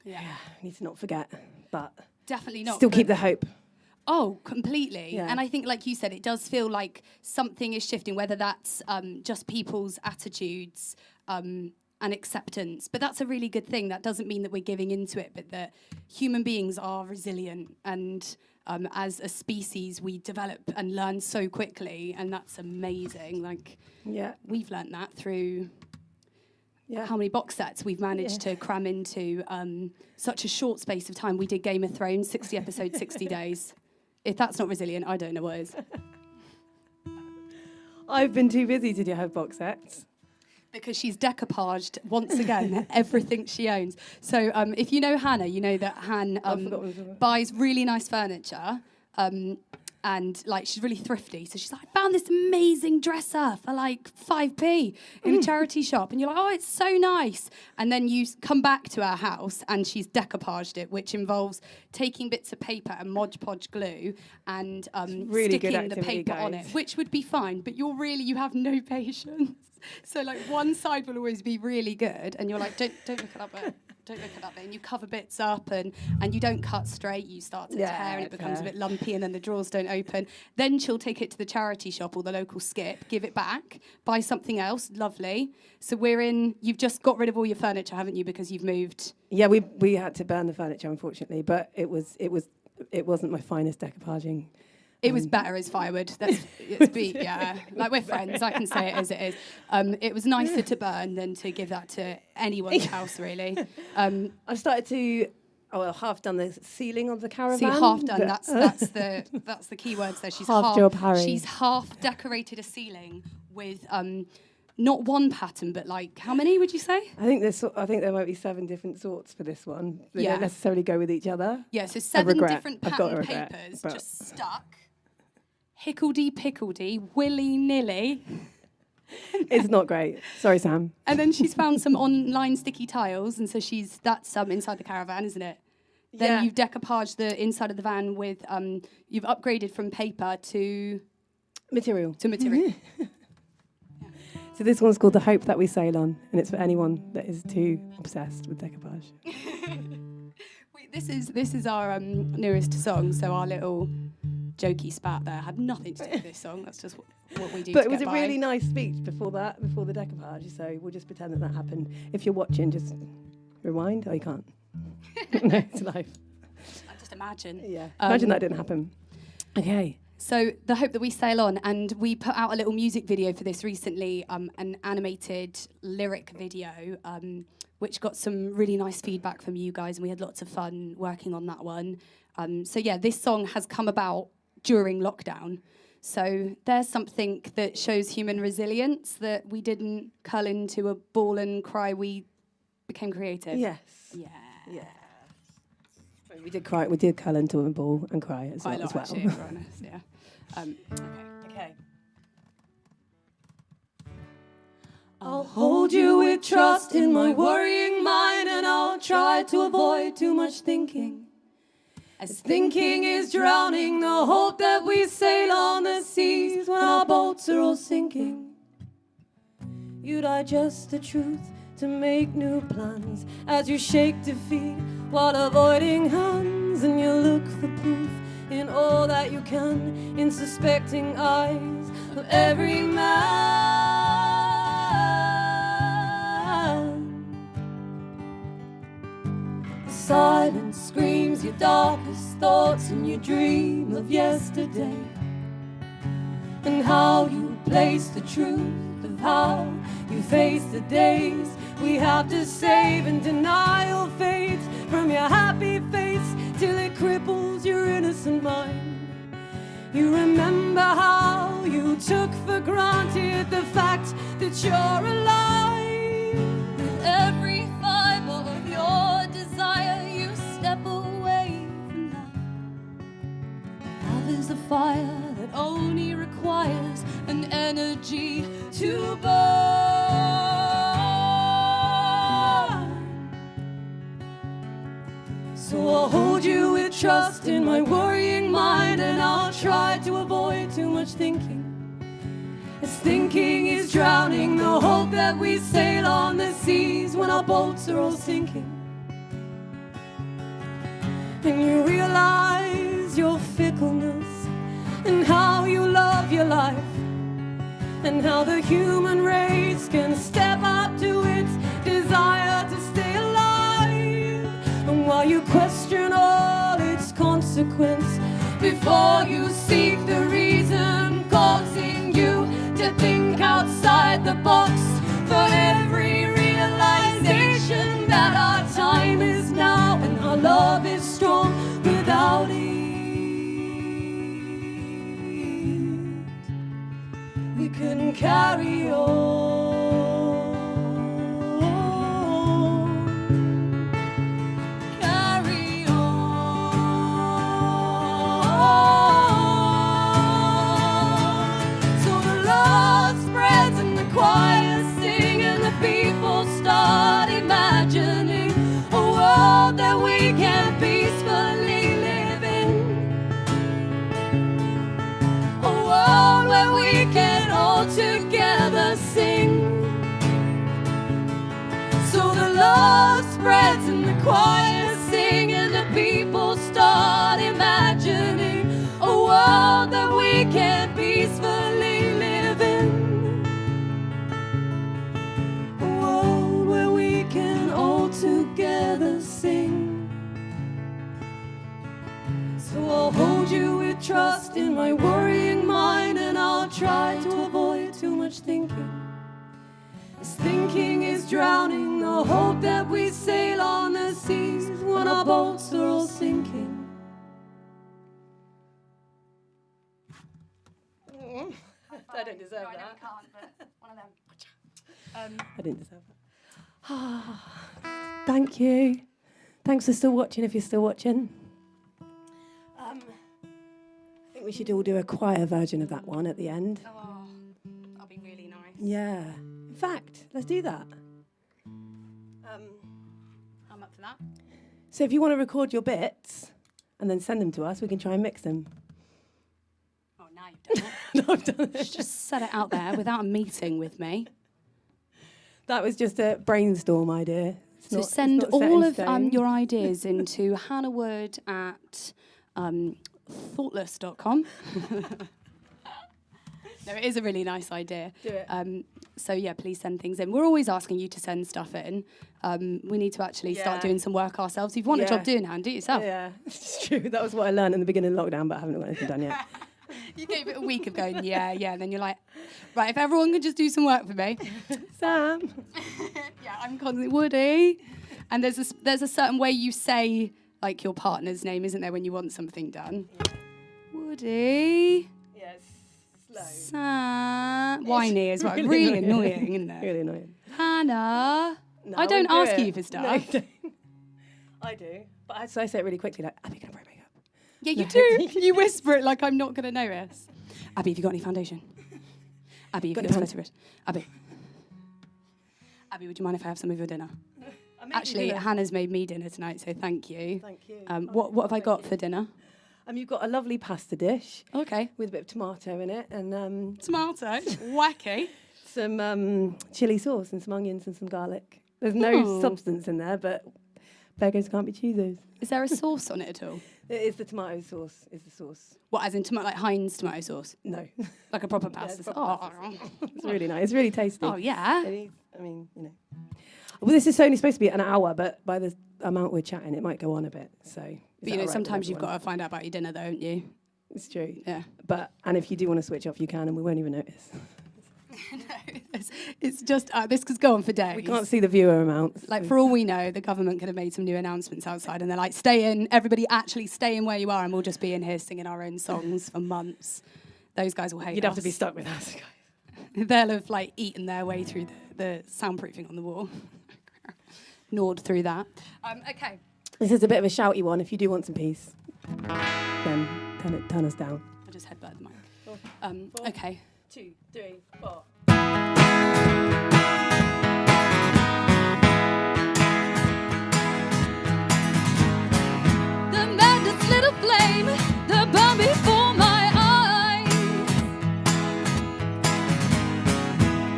Yeah. Need to not forget, but Definitely not. still keep the hope. Oh, completely. Yeah. And I think, like you said, it does feel like something is shifting, whether that's just people's attitudes and acceptance. But that's a really good thing. That doesn't mean that we're giving into it, but that human beings are resilient. And as a species, we develop and learn so quickly. And that's amazing. Like, we've learned that through how many box sets we've managed to cram into such a short space of time. We did Game of Thrones, 60 episodes, 60 days. If that's not resilient, I don't know what is. I've been too busy to have box sets. Because she's decoupaged, once again, everything she owns. So if you know Hannah, you know that Han buys really nice furniture. And like she's really thrifty. So she's like, I found this amazing dresser for like 5p in a charity shop. And you're like, oh, it's so nice. And then you come back to our house and she's decoupaged it, which involves taking bits of paper and Mod Podge glue and really sticking the paper on it, which would be fine. But you have no patience. So like one side will always be really good. And you're like, don't look at that bit. Don't look at that bit. And you cover bits up and you don't cut straight. You start to tear and it becomes a bit lumpy and then the drawers don't open. Then she'll take it to the charity shop or the local skip, give it back, buy something else. Lovely. So you've just got rid of all your furniture, haven't you, because you've moved? Yeah, we had to burn the furniture, unfortunately, but it wasn't my finest decoupaging. It was better as firewood. Like we're friends. I can say it as it is. It was nicer to burn than to give that to anyone's house, really. I've started to, half done the ceiling of the caravan. See, half done. That's the key words there. She's half job, Harry. She's half decorated a ceiling with not one pattern, but like how many would you say? I think there might be 7 different sorts for this one. They don't necessarily go with each other. Yeah, so 7 different pattern papers just stuck. Hickledy-pickledy, willy-nilly. It's not great. Sorry, Sam. And then she's found some online sticky tiles, and so that's inside the caravan, isn't it? Then you've decoupaged the inside of the van with, you've upgraded from paper to... Material. So this one's called The Hope That We Sail On, and it's for anyone that is too obsessed with decoupage. This is our newest song, so our little... jokey spat there had nothing to do with this song. That's just what we do. But it was a really nice speech before the decoupage, so we'll just pretend that happened. If you're watching, just rewind. Oh, you can't. No, it's live. I just imagine. Yeah. Imagine that didn't happen. Okay. So The Hope That We Sail On, and we put out a little music video for this recently, an animated lyric video, which got some really nice feedback from you guys, and we had lots of fun working on that one. This song has come about during lockdown. So there's something that shows human resilience, that we didn't curl into a ball and cry, we became creative. Yes. Yeah. Yeah. We did cry. We did curl into a ball and cry as Quite well. a lot, actually, if we're honest, yeah. Okay. I'll hold you with trust in my worrying mind, and I'll try to avoid too much thinking. As thinking is drowning the hope that we sail on the seas when our boats are all sinking. You digest the truth to make new plans as you shake defeat while avoiding hands, and you look for proof in all that you can in suspecting eyes of every man. Silence screams your darkest thoughts, and you dream of yesterday and how you place the truth of how you face the days we have. have to save, and denial fades from your happy face till it cripples your innocent mind. You remember how you took for granted the fact that you're alive. With every fiber of your desire, you step away from that. Love is a fire that only requires an energy to burn. So I'll hold you with trust in my worrying mind, and I'll try to avoid too much thinking. As thinking is drowning the hope that we sail on the seas when our boats are all sinking. And you realize your fickleness, and how you love your life, and how the human race can step up to its desire to stay alive. And while you question all its consequence, before you seek the reason causing you to think outside the box, for every realization that our time is now and our love is strong without it, we can carry on. Carry on. So the Lord spreads and the choir sing, and the people start imagining a world that we can peacefully live in. A world where we can all together sing. So the Lord spreads and the choir sing, and the people start imagining a world that we can peacefully live in. A world where we can all together sing. So I'll hold you with trust in my worrying mind, and I'll try to avoid too much thinking. As thinking is drowning the hope that we sail on the seas when our boats are all sinking. I don't deserve No, I that. can't, but one of them. I didn't deserve that. Thank you. Thanks for still watching, if you're still watching. I think we should all do a choir version of that one at the end. Oh, that'll be really nice. Yeah. In fact, let's do that. I'm up for that. So if you want to record your bits and then send them to us, we can try and mix them. Oh, now you've done it. No, I've done it. Just set it out there without a meeting with me. That was just a brainstorm idea. So send all of your ideas into hannahwood at thoughtless.com. No, it is a really nice idea. Do it. So yeah, please send things in. We're always asking you to send stuff in. We need to actually start doing some work ourselves. If you want a job doing that, do it yourself. Yeah, it's true. That was what I learned in the beginning of lockdown, but I haven't got anything done yet. You gave it a week of going, yeah, and then you're like, right, if everyone could just do some work for me. Sam. Yeah, I'm constantly Woody. And there's a certain way you say like your partner's name, isn't there, when you want something done? Yeah. Woody. Yes. Slow. Sam. Whiny as well. Really annoying, isn't it? Really annoying. Hannah. No, I don't wouldn't ask do you it. for stuff. No, you don't. I do. But I say it really quickly, like, Abby, can I wear makeup? Yeah, you do. You whisper it like I'm not going to notice. Abby, have you got any foundation? Abby, have you got sweaty wrist? Abby, would you mind if I have some of your dinner? Actually, Hannah's made me dinner tonight, so thank you. Thank you. What have I got for dinner? You've got a lovely pasta dish. Okay. With a bit of tomato in it, and Tomato? Wacky. some chili sauce and some onions and some garlic. There's no substance in there, but beggars can't be choosers. Is there a sauce on it at all? It is the tomato sauce, is the sauce. What, as in like Heinz tomato sauce? No. Like a proper pasta sauce? It's really nice. It's really tasty. Oh, yeah. I mean, you know. Well, this is only supposed to be an hour, but by the amount we're chatting, it might go on a bit. So, but you know, sometimes you've got to find out about your dinner, though, haven't you? It's true. Yeah. And if you do want to switch off, you can, and we won't even notice. It's just, this could go on for days. We can't see the viewer amounts. Like, for all we know, the government could have made some new announcements outside, and they're like, stay in, everybody actually stay in where you are, and we'll just be in here singing our own songs for months. Those guys will hate us. You'd have to be stuck with us, guys. They'll have, like, eaten their way through the soundproofing on the wall. Gnawed through that. Okay. This is a bit of a shouty one. If you do want some peace, then turn us down. I just headbutted the mic. 4, Okay. 2, 3, 4. The madness lit a flame that burned before my eyes.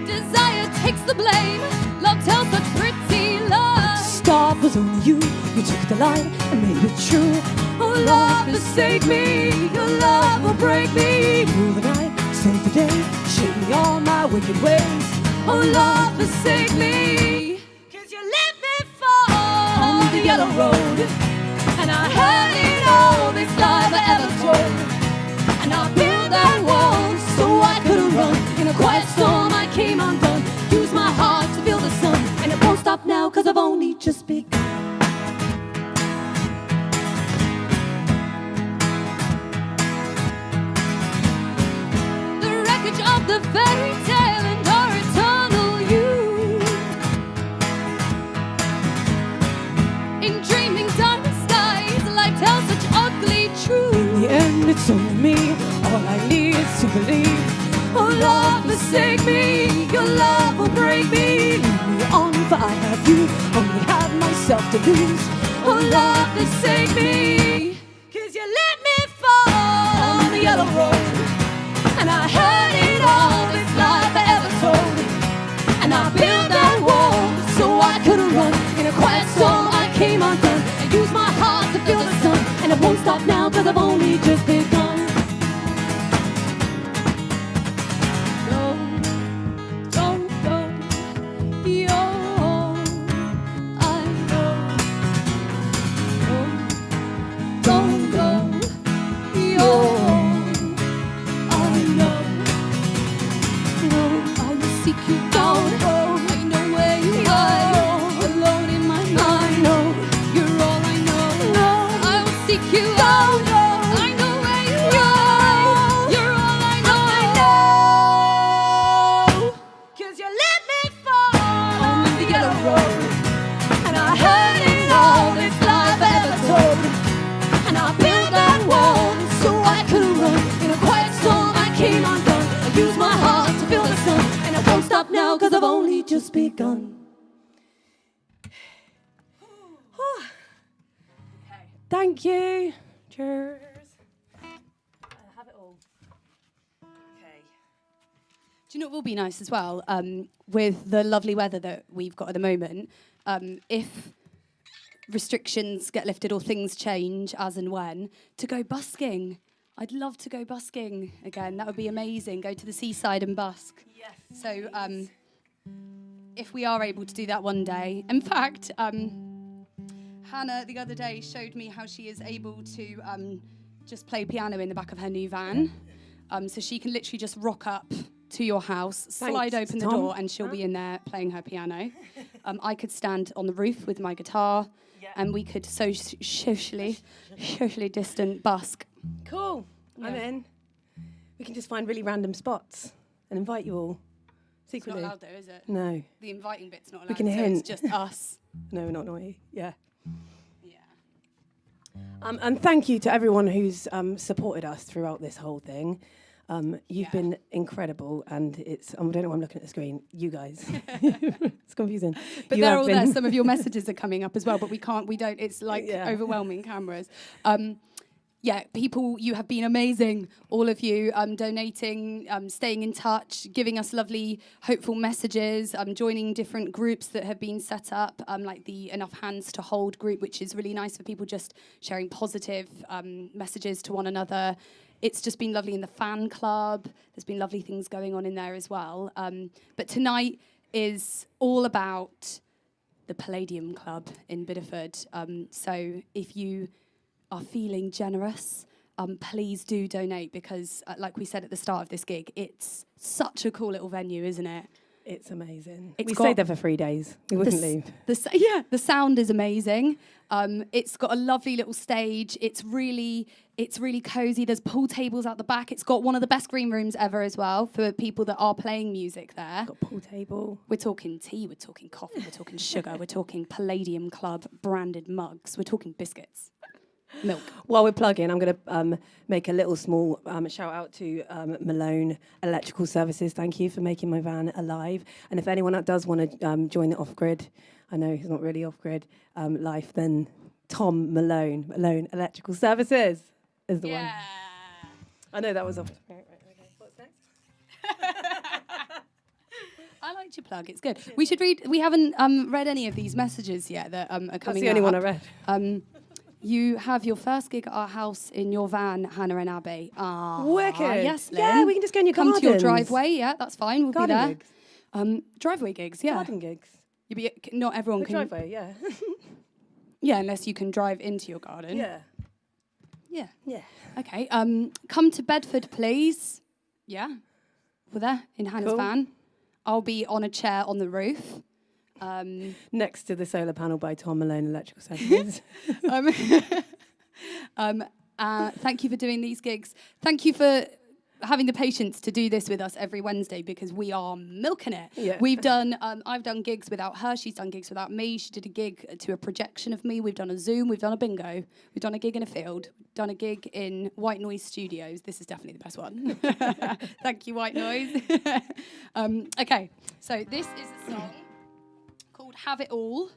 Desire takes the blame. Love tells such pretty lies. Stop was only you. You took the line and made it true. Oh, love, forsake me. Your love will break me. Through the night, save the day, shake me all my wicked ways. Oh, love, forsake me. 'Cause you let me fall on the yellow road. And I heard it all, this life I ever told. And I built that wall so I couldn't run. In a quiet storm I came undone. Use my heart to feel the sun. And it won't stop now 'cause I've only just begun. The wreckage of the fairy tale and our eternal youth. In dreaming diamond skies, life tells such ugly truth. In the end, it's only me. All I need is to believe. Oh, love, forsake me. Your love will break me. Lead me on, for I have you. Only have myself to lose. Oh, love, forsake me. 'Cause you let me fall on the yellow road. And I heard it all, this life I ever told. And I built that wall so I couldn't run. In a quiet storm I came undone. I used my heart to feel the sun. And it won't stop now 'cause I've only just begun. Don't go, yo, I know. Don't go, yo, I know. No, I will seek you down. I know where you are. Alone in my mind. No, you're all I know. No, I will seek you down. I know where you are. You're all I know. I know. 'Cause you let me fall on the yellow road. And I heard it all, this life I ever told. And I built that wall so I couldn't run. In a quiet storm I came undone. I used my heart to feel the sun. And I won't stop now 'cause I've only just begun. Thank you. Cheers. Have it all. Okay. Do you know what will be nice as well? With the lovely weather that we've got at the moment, if restrictions get lifted or things change as and when, to go busking. I'd love to go busking again. That would be amazing. Go to the seaside and busk. Yes. So if we are able to do that one day. In fact, Hannah the other day showed me how she is able to just play piano in the back of her new van. So she can literally just rock up to your house, slide open the door, and she'll be in there playing her piano. I could stand on the roof with my guitar, and we could socially distant busk. Cool. Yeah. I'm in. We can just find really random spots and invite you all It's secretly. not allowed though, is it? No. The inviting bit's not allowed. We can so hint. It's just us. No, not naughty. Yeah. Yeah. And thank you to everyone who's supported us throughout this whole thing. You've been incredible, and it's, I don't know why I'm looking at the screen. You guys. It's confusing. But You they're have all been- there. Some of your messages are coming up as well, but we don't. It's like overwhelming cameras. Yeah, people, you have been amazing. All of you donating, staying in touch, giving us lovely, hopeful messages, joining different groups that have been set up, like the Enough Hands to Hold group, which is really nice for people just sharing positive messages to one another. It's just been lovely in the fan club. There's been lovely things going on in there as well. But tonight is all about the Palladium Club in Bideford. So if you are feeling generous, please do donate because, like we said at the start of this gig, it's such a cool little venue, isn't it? It's amazing. It's We stayed there for 3 days. We wouldn't leave. The sound is amazing. It's got a lovely little stage. It's really cozy. There's pool tables out the back. It's got one of the best green rooms ever as well for people that are playing music there. Got a pool table. We're talking tea, we're talking coffee, we're talking sugar, we're talking Palladium Club branded mugs, we're talking biscuits. Milk. While we're plugging, I'm going to make a little small shout out to Malone Electrical Services. Thank you for making my van alive. And if anyone that does want to join the off-grid, I know he's not really off-grid life, then Tom Malone Electrical Services is the one. I know that was off. Okay, what's next? I liked your plug. It's good. We should read. We haven't read any of these messages yet that are coming. That's the only one I read. You have your first gig at our house in your van, Hannah and Abbe. Wicked. Yes, Lynn. Yeah, we can just go in your Come gardens. to your driveway. Yeah, that's fine. We'll Garden be there. gigs. Driveway gigs. Yeah. Garden gigs. Not everyone The can. driveway, yeah. Yeah, unless you can drive into your garden. Yeah. Yeah. Yeah. Okay. Come to Bedford, please. Yeah. We're there in Hannah's Cool. van. I'll be on a chair on the roof. Next to the solar panel by Tom Malone Electrical Services. Thank you for doing these gigs. Thank you for having the patience to do this with us every Wednesday because we are milking it. Yeah. We've done, I've done gigs without her. She's done gigs without me. She did a gig to a projection of me. We've done a Zoom. We've done a bingo. We've done a gig in a field. We've done a gig in White Noise Studios. This is definitely the best one. Thank you, White Noise. Okay, so this is a song called Have It All,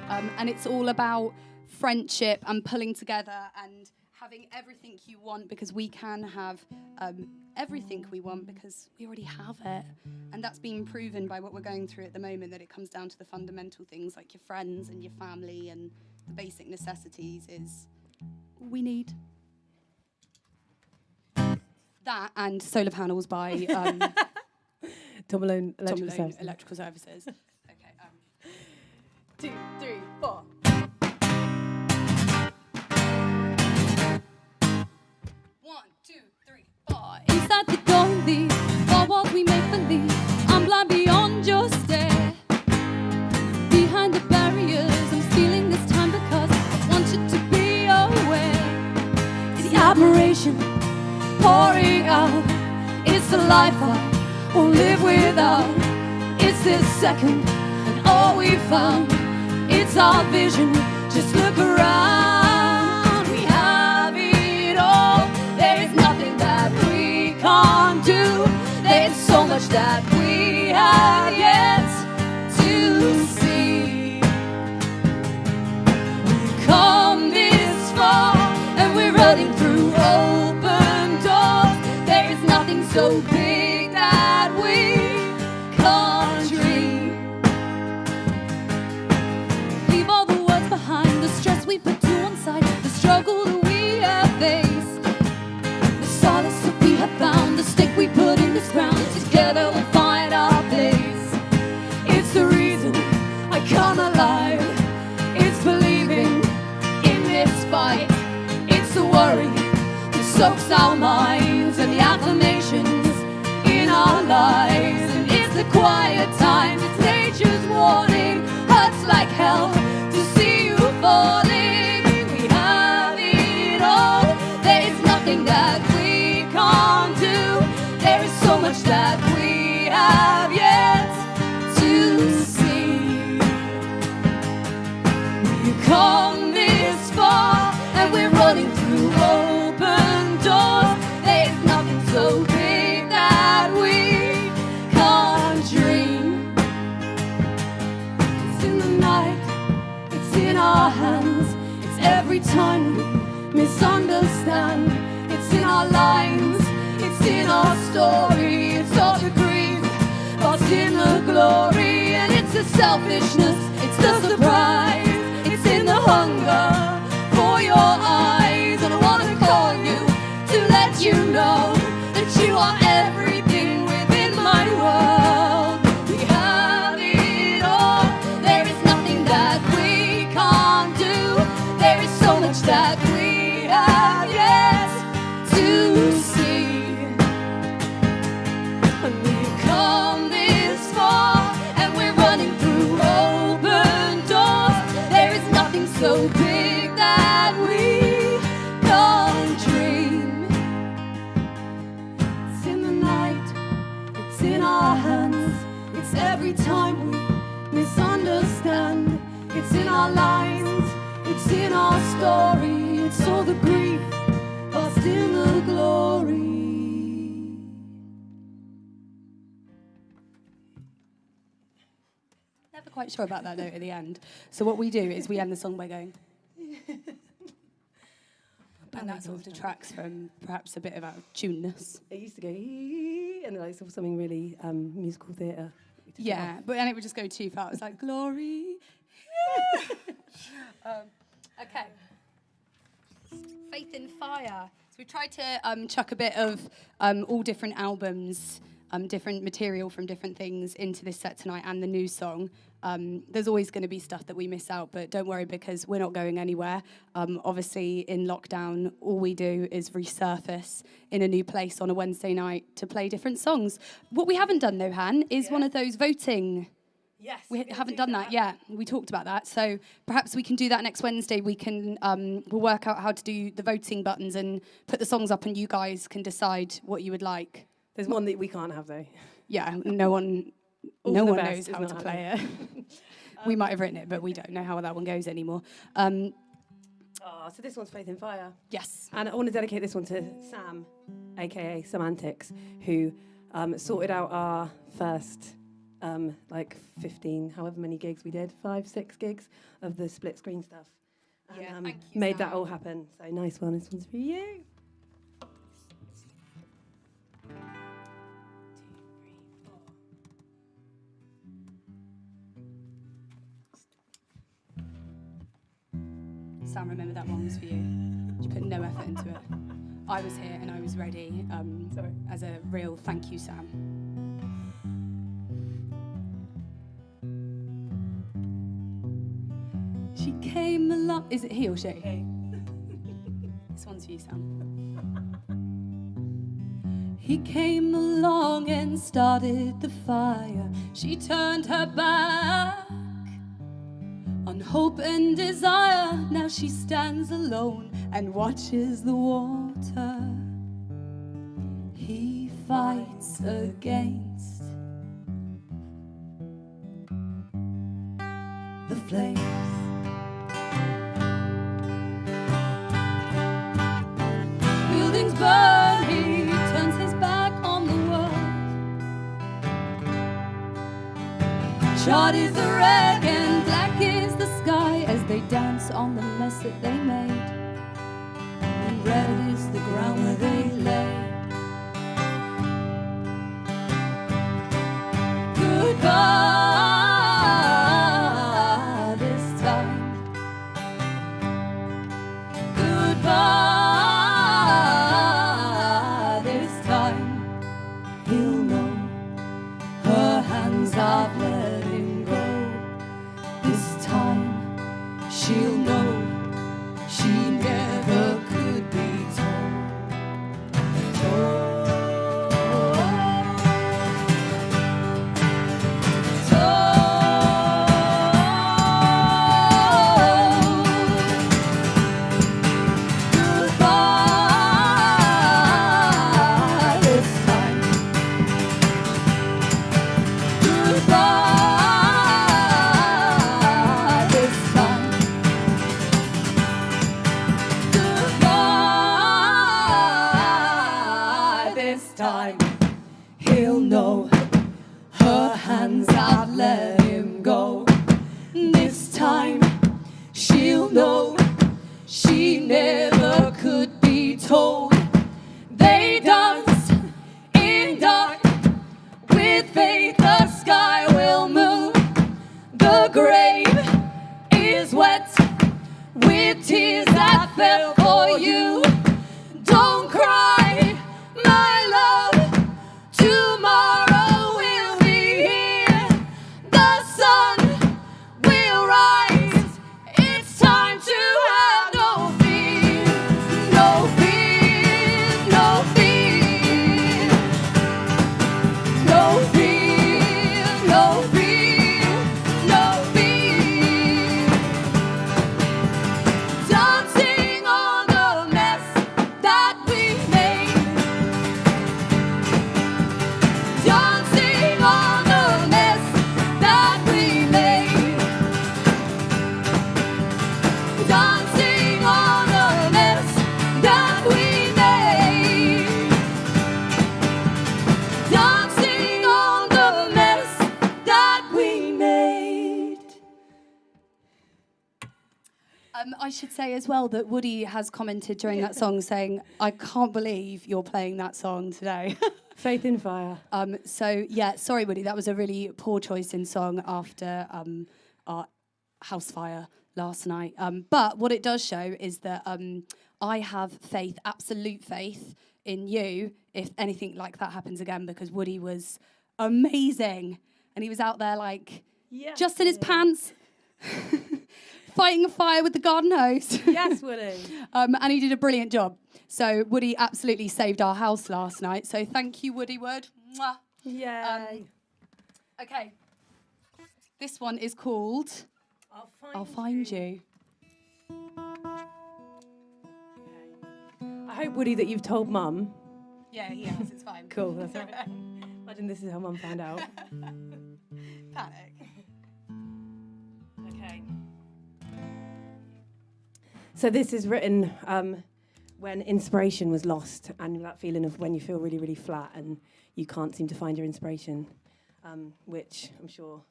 and it's all about friendship and pulling together and having everything you want because we can have everything we want because we already have it. And that's been proven by what we're going through at the moment, that it comes down to the fundamental things like your friends and your family and the basic necessities is all we need. That and solar panels by Tom Malone Tom Electrical Malone Services. Electrical Services. Okay. 2, 3, 4. One, two, three, four. Inside the goalie, what was we make believe? I'm blind beyond your stare. Behind the barriers, I'm stealing this time because I want you to be aware. It's the admiration pouring out. It's the life I won't live without. It's this second and all we found. It's our vision. Just look around. We have it all. There is nothing that we can't do. There's so much that we have yet to see. We've come this far and we're running through open doors. There is nothing so big that we can't dream. Leave all the words behind, the stress we put to one side, the struggle that we have faced, the solace that we have found, the stake we put in this ground. Together we'll find our place. It's the reason I come alive. It's believing in this fight. It's the worry that soaks our minds and the acclamations in our lives. And it's the quiet times, it's nature's warning. Hurts like hell to see you falling. We have it all. There is nothing that we can't do. There is so much that we have yet to see. We've come this far and we're running through open doors. There is nothing so big that we can't dream. It's in the night, it's in our hands. It's every time we misunderstand. It's in our lines, it's in our story. It's all the grief, lost in the glory. And it's the selfishness, it's the surprise. It's in the hunger for your eyes. And I want to call you to let you know that you are everything within my world. We have it all. There is nothing that we can't do. There is so much that we have yet the grief, lost in the glory. Never quite sure about that note at the end. So what we do is we end the song by going. And that sort of detracts from perhaps a bit of out-of-tuneness. It used to go, and then I saw something really musical theatre. Yeah, but then it would just go too far. It was like, glory. Okay. Faith in Fire. So we tried to chuck a bit of all different albums, different material from different things into this set tonight and the new song. There's always going to be stuff that we miss out, but don't worry because we're not going anywhere. Obviously, in lockdown, all we do is resurface in a new place on a Wednesday night to play different songs. What we haven't done, though, Han, is one of those voting. Yes. We haven't done that yet. We talked about that. So perhaps we can do that next Wednesday. We can we'll work out how to do the voting buttons and put the songs up and you guys can decide what you would like. There's one that we can't have, though. Yeah, no one knows how to play it. We might have written it, but we don't know how that one goes anymore. So this one's Faith in Fire. Yes. And I want to dedicate this one to Sam, a.k.a. Semantics, who sorted out our first 15, however many gigs we did, 5, 6 gigs of the split screen stuff. And, thank you, made Sam. that all happen. So nice one. This one's for you. Sam, remember that one was for you. You put no effort into it. I was here and I was ready. As a real thank you, Sam. She came along. Is it he or she? Okay. This one's for you, Sam. He came along and started the fire. She turned her back on hope and desire. Now she stands alone and watches the water. He fights against the flames. Buildings burn, he turns his back on the world. Charred is the wreck and black is the sky as they dance on the mess that they made. And red is the ground where they lay. Goodbye this time. Goodbye this time. He'll know her hands have let him go. This time she'll know she never could be told. Time he'll know her hands have let him go. This time she'll know she never could be told. They danced in dark with faith. The sky will move. The grave is wet with tears that fell for you. Don't cry, my love. Tomorrow we'll be here. The sun will rise. It's time to have no fear. No fear, no fear. No fear, no fear, no fear. Dancing on I should say as well that Woody has commented during that song saying, I can't believe you're playing that song today. Faith in Fire. So, yeah, sorry, Woody, that was a really poor choice in song after our house fire last night. But what it does show is that I have faith, absolute faith in you if anything like that happens again, because Woody was amazing. And he was out there like, just in his pants, fighting a fire with the garden hose. Yes, Woody. And he did a brilliant job. So Woody absolutely saved our house last night. So thank you, Woody Wood. Mwah. Yay. Okay. This one is called I'll Find You. I hope, Woody, that you've told Mum. Yeah, he has. It's fine. Cool. That's all right. Imagine this is how Mum found out. Panic. Okay. So this is written when inspiration was lost, and that feeling of when you feel really, really flat and you can't seem to find your inspiration, which I'm sure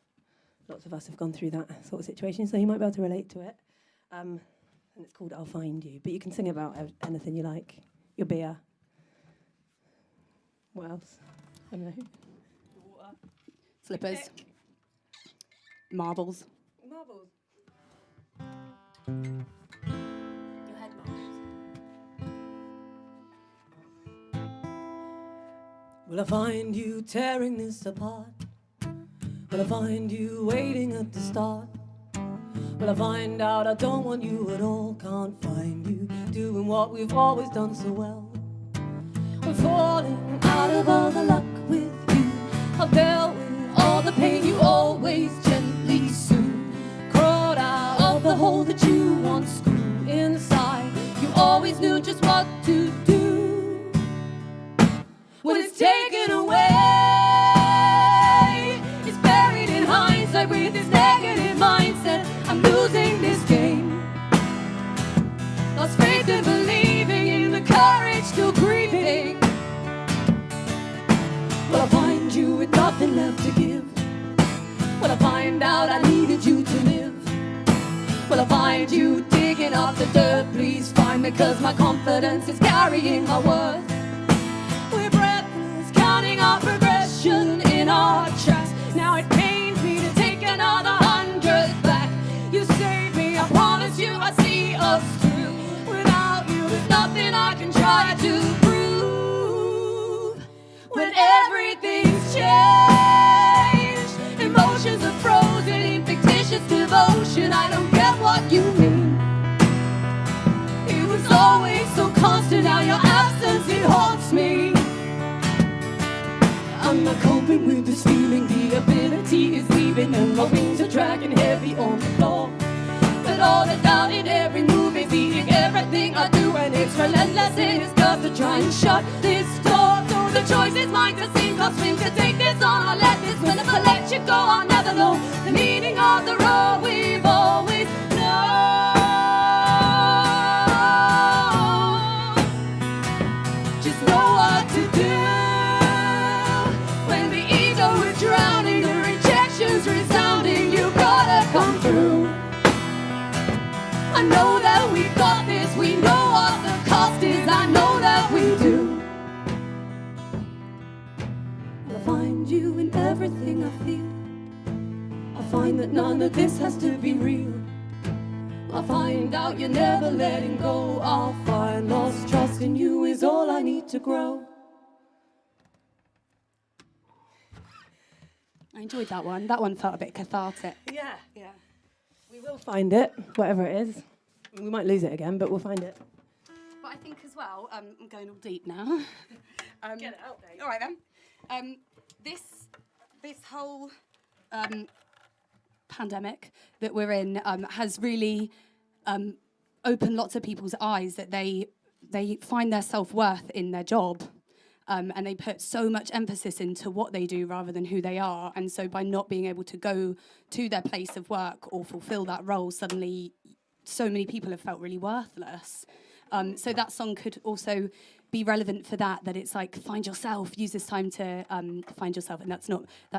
lots of us have gone through that sort of situation, so you might be able to relate to it. And it's called I'll Find You, but you can sing about anything you like. Your beer. What else? I don't know. Water. Slippers. Marbles. Marbles. Your head marbles. Will I find you tearing this apart? Will I find you waiting at the start? Will I find out I don't want you at all? Can't find you doing what we've always done so well. We're falling out of all the luck with you. I've dealt with all the pain you always gently soothe. Crawled out of the hole that you once grew inside. You always knew just what to do. When it's taken away, it's buried in hindsight with this negative mindset. I'm losing this game. Lost faith in believing in the courage still grieving. Will I find you with nothing left to give? Will I find out I needed you to live? Will I find you digging up the dirt? Please find me, 'cause my confidence is carrying my worth. We're breathless, counting our progression in our tracks. Now it pains me to take another 100 back. You saved me, I promise you I see us through. Without you, there's nothing I can try to prove. When everything's changed, emotions are frozen in fictitious devotion. I don't get what you mean. It was always so constant, now your absence, it haunts me. I'm not coping with this feeling, the ability is leaving and my wings are dragging heavy on the floor. But all the doubt in every move is eating everything I do, and it's relentless in its guts to try and shut this door. So the choice is mine to sink or swim, to take this on or let this win. If I let you go, I'll never know the meaning of the road we've always known. Just know what to do when the ego is drowning, the rejection's resounding. You gotta come through. I know that we've got this, we know what the cost is, I know that we do. I'll find you in everything I feel. I find that none of this has to be real. I'll find out you're never letting go. I'll find lost trust in you is all I need to grow. I enjoyed that one. That one felt a bit cathartic. Yeah. Yeah. We will find it, whatever it is. We might lose it again, but we'll find it. But I think as well, I'm going all deep now. Get it out there. All right then. This whole pandemic that we're in has really opened lots of people's eyes that they find their self-worth in their job. And they put so much emphasis into what they do rather than who they are. And so by not being able to go to their place of work or fulfill that role, suddenly so many people have felt really worthless. So that song could also be relevant for that it's like, find yourself, use this time to find yourself. And that's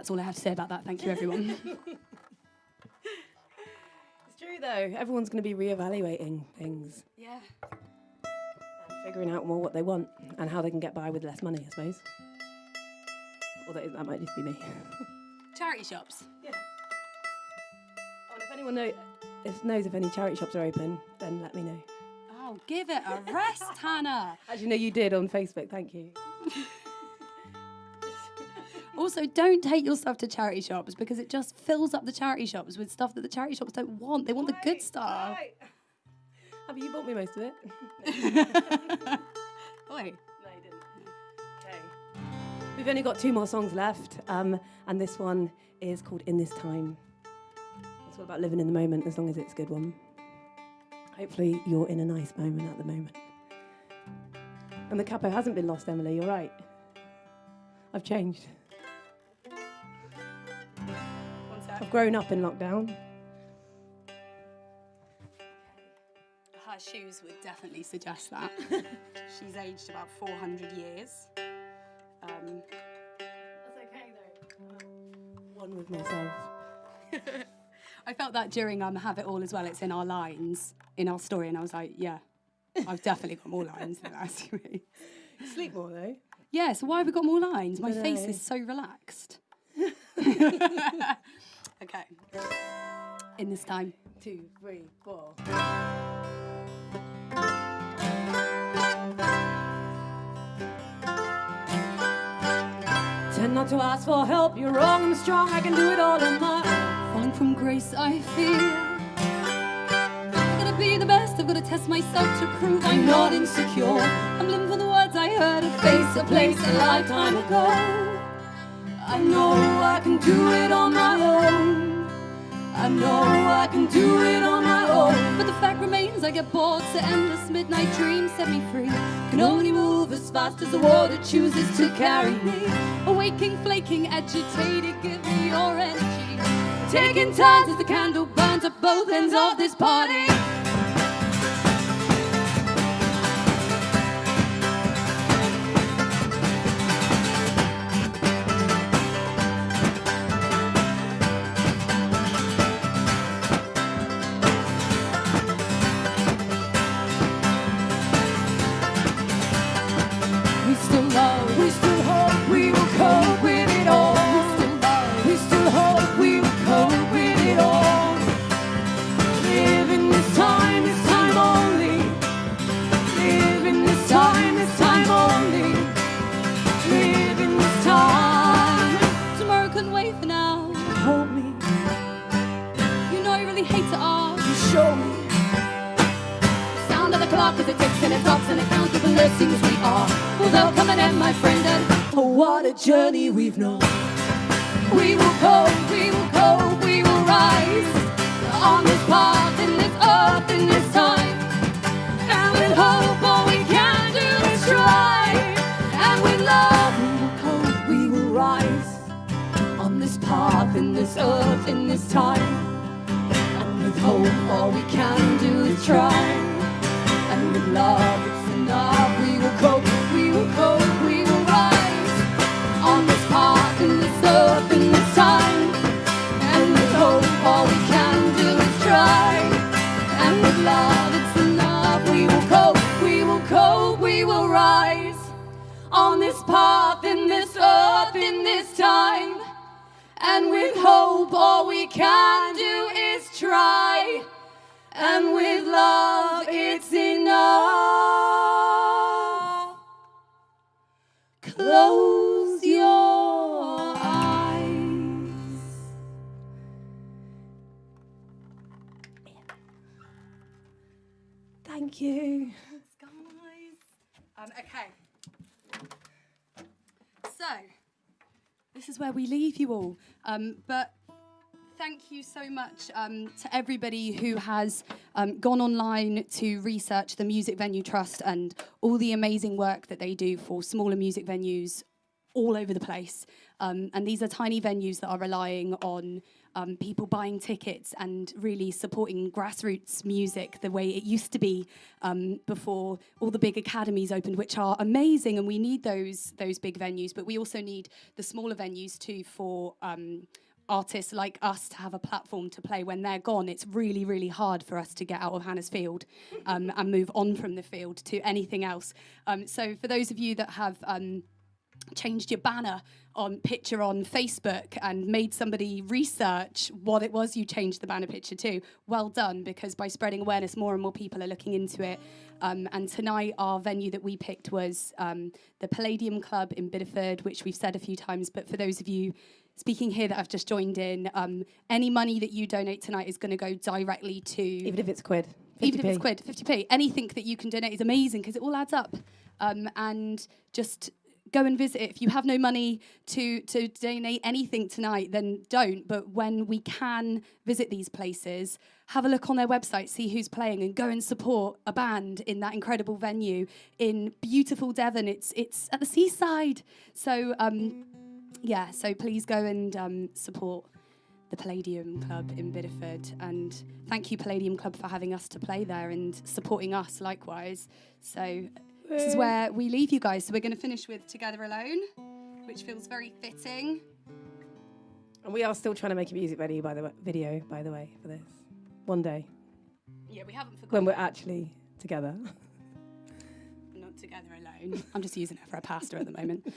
all I have to say about that. Thank you, everyone. It's true. true, though. Everyone's going to be reevaluating things. Yeah. And figuring out more what they want and how they can get by with less money, I suppose. Or that might just be me. Charity shops. Yeah. Oh, and if anyone knows if any charity shops are open, then let me know. Oh, give it a rest, Hannah. Actually, no, you did on Facebook. Thank you. Also, don't take your stuff to charity shops because it just fills up the charity shops with stuff that the charity shops don't want. They want the good stuff. Right. Have you bought me most of it? Oi. No, you didn't. Okay. We've only got 2 more songs left, and this one is called In This Time. It's all about living in the moment, as long as it's a good one. Hopefully you're in a nice moment at the moment. And the capo hasn't been lost, Emily, you're right. I've changed. One sec. I've grown up in lockdown. Her shoes would definitely suggest that. She's aged about 400 years. That's okay, though. One with myself. I felt that during Have It All as well. It's in our lines, in our story, and I was like, yeah, I've definitely got more lines than that. You sleep more, though. Yeah, so why have we got more lines? My Dunno. face is so relaxed. Okay. In this time. 2, 3, 4. Tend not to ask for help, you're wrong, I'm strong, I can do it all on my own. Falling from grace, I fear. I've got to be the best, I've got to test myself to prove I'm not insecure. I'm living for the words I heard, a face, a place, a lifetime ago. I know I can do it on my own. I know I can do it on my own. But the fact remains, I get bored, so endless midnight dreams set me free. Can only move as fast as the water chooses to carry me. Awaking, flaking, agitated, give me your energy. Taking turns as the candle burns at both ends of this party. We still hope we will cope with it all. We still hope we will cope with it all. Live in this time only. Live in this time only. Live in this time. Tomorrow couldn't wait for now. Hold me, You know I really hate to ask. you show me. Sound of the clock as it ticks and it talks and it counts with the blessings we are. Well, there'll come an end, my friend, and Oh, what a journey we've known. we will cope, we will cope, we will rise on this path, in this earth, in this time. And with hope, all we can do is try. And with love, we will cope, we will rise on this path, in this earth, in this time. And with hope, all we can do is try. And with love, it's enough. We will cope, we will cope, we will rise on this path, in this earth, in this time. And with hope, all we can do is try. And with love, it's enough. We will cope, we will cope, we will rise on this path, in this earth, in this time. And with hope, all we can do is try. And with love, it's enough. Close your eyes. Thank you. Guys. Okay. So, this is where we leave you all. But thank you so much to everybody who has gone online to research the Music Venue Trust and all the amazing work that they do for smaller music venues all over the place. And these are tiny venues that are relying on people buying tickets and really supporting grassroots music the way it used to be before all the big academies opened, which are amazing, and we need those big venues, but we also need the smaller venues too for artists like us to have a platform to play when they're gone. It's really, really hard for us to get out of Hannah's field and move on from the field to anything else. So for those of you that have changed your banner picture on Facebook and made somebody research what it was you changed the banner picture to, well done, because by spreading awareness, more and more people are looking into it. And tonight our venue that we picked was the Palladium Club in Bideford, which we've said a few times, but for those of you speaking here that have just joined in, any money that you donate tonight is going to go directly to... Even if it's quid. 50p. Even if it's quid, 50p. Anything that you can donate is amazing because it all adds up. And just... go and visit it. If you have no money to donate anything tonight, then don't. But when we can visit these places, have a look on their website, see who's playing, and go and support a band in that incredible venue in beautiful Devon. It's at the seaside. So, so please go and support the Palladium Club in Bideford. And thank you, Palladium Club, for having us to play there and supporting us likewise. So... this is where we leave you guys. So we're going to finish with Together Alone, which feels very fitting. And we are still trying to make a music video, by the way, for this. One day. Yeah, we haven't forgotten. When we're actually together. Not together alone. I'm just using it for a pasta at the moment.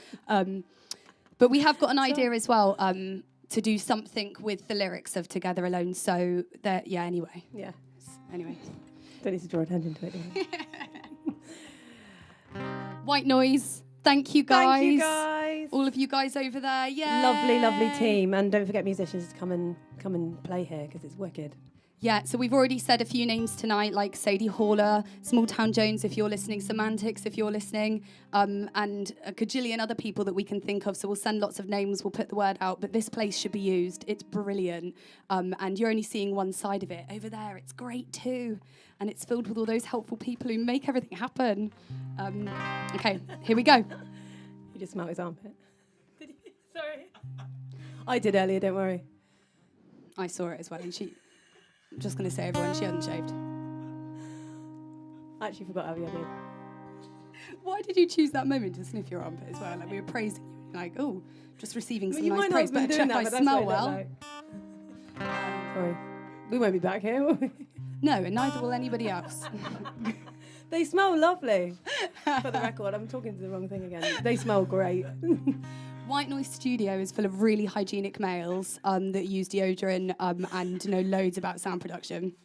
But we have got an idea as well to do something with the lyrics of Together Alone. So, anyway. Yeah. Anyway. Don't need to draw attention to it, do we? White Noise, thank you guys. Thank you guys. All of you guys over there, yeah. Lovely, lovely team. And don't forget musicians to come and play here because it's wicked. Yeah, so we've already said a few names tonight, like Sadie Haller, Small Town Jones, if you're listening, Semantics, if you're listening, and a gajillion other people that we can think of. So we'll send lots of names, we'll put the word out, but this place should be used. It's brilliant. And you're only seeing one side of it. Over there, it's great too. And it's filled with all those helpful people who make everything happen. Okay, here we go. You just smelled his armpit. Did you? Sorry. I did earlier, don't worry. I saw it as well, and I'm just going to say, everyone, she hadn't shaved. I actually forgot Abbe, I did. Why did you choose that moment to sniff your armpit as well? Like, we were praising you, like, oh, just receiving some nice praise, but check I smell well. Like. Sorry. We won't be back here, will we? No, and neither will anybody else. They smell lovely. For the record, I'm talking to the wrong thing again. They smell great. White Noise Studio is full of really hygienic males that use deodorant and know loads about sound production.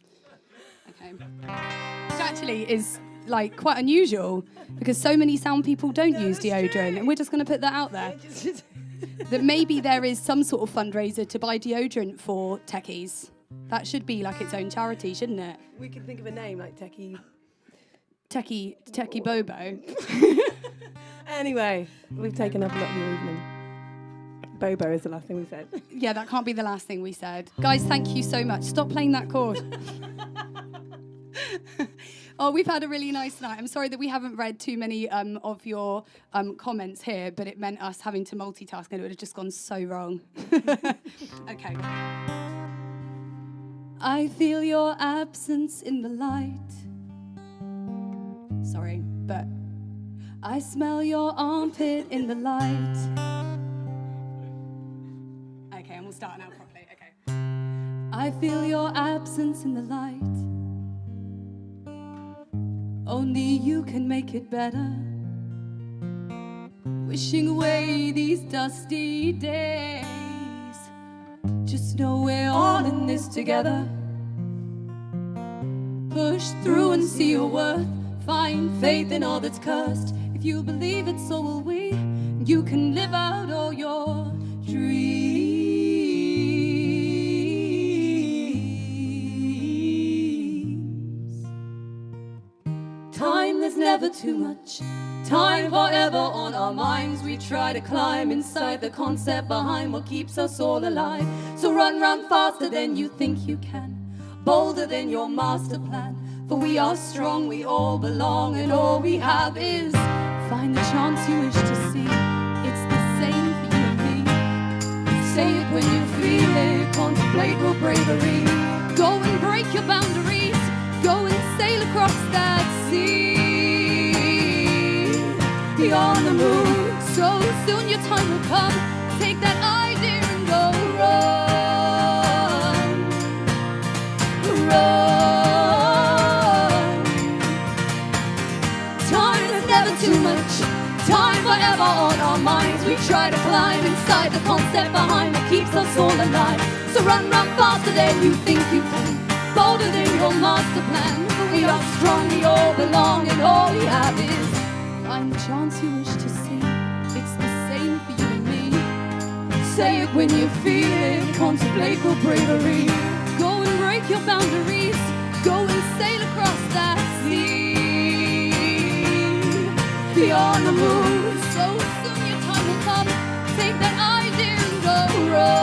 Okay. Which actually is like quite unusual because so many sound people don't use deodorant, and we're just going to put that out there. That maybe there is some sort of fundraiser to buy deodorant for techies. That should be like its own charity, shouldn't it? We could think of a name like Techie Bobo. Anyway, we've taken up a lot of your evening. Bobo is the last thing we said. Yeah, that can't be the last thing we said. Guys, thank you so much. Stop playing that chord. Oh, we've had a really nice night. I'm sorry that we haven't read too many of your comments here, but it meant us having to multitask and it would have just gone so wrong. Okay. I feel your absence in the light. Sorry, but I smell your armpit in the light. Okay, and we'll start now properly. Okay. I feel your absence in the light. Only you can make it better. Wishing away these dusty days. Just know we're all in this together. Push through and see your worth. Find faith in all that's cursed. If you believe it, so will we. You can live out all your dreams. Time, there's never too much. Time forever on our minds. We try to climb inside the concept behind what keeps us all alive. So run faster than you think you can. Bolder than your master plan. For we are strong, we all belong, and all we have is find the chance you wish to see. It's the same for you and me. Say it when you feel it, contemplate your bravery. Go and break your boundaries. Go and sail across that sea. Beyond the moon, so soon your time will come. Take that idea and go run. minds. We try to climb inside the concept behind what keeps us all alive. So run faster than you think you can, bolder than your master plan. For we are strong, we all belong, and all we have is find the chance you wish to see. It's the same for you and me. Say it when you feel it, contemplate for bravery. Go and break your boundaries, go and sail across that sea. Beyond the moon, so soon your time will come. Take that idea and go run,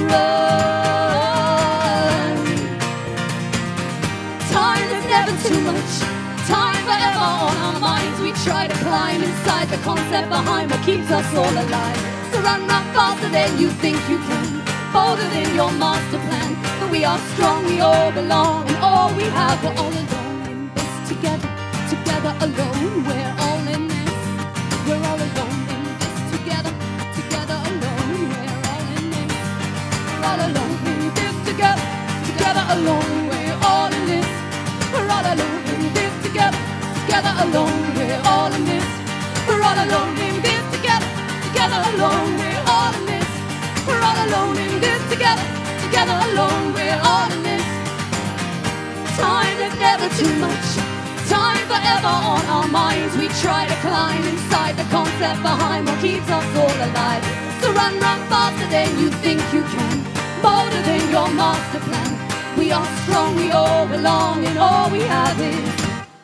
run. Time is never too much, time forever on our minds. We try to climb inside the concept behind what keeps us all alive. So run faster than you think you can, bolder than your master plan. For we are strong, we all belong, and all we have, we're all alone in this together. Together alone, we're all in this. We're all alone in this together. Together alone, we're all in this. We're all alone in this together. Together alone, we're all in this. We're all alone in this together. Together alone, we're all in this. We're all alone in this together. Together alone, we're all in this. We're all alone in this together. Together alone, we're all in this. Time is never too much, time forever on our minds. We try to climb inside the concept behind what keeps us all alive. So run faster than you think you can, bolder than your master plan. We are strong, we all belong, and all we have is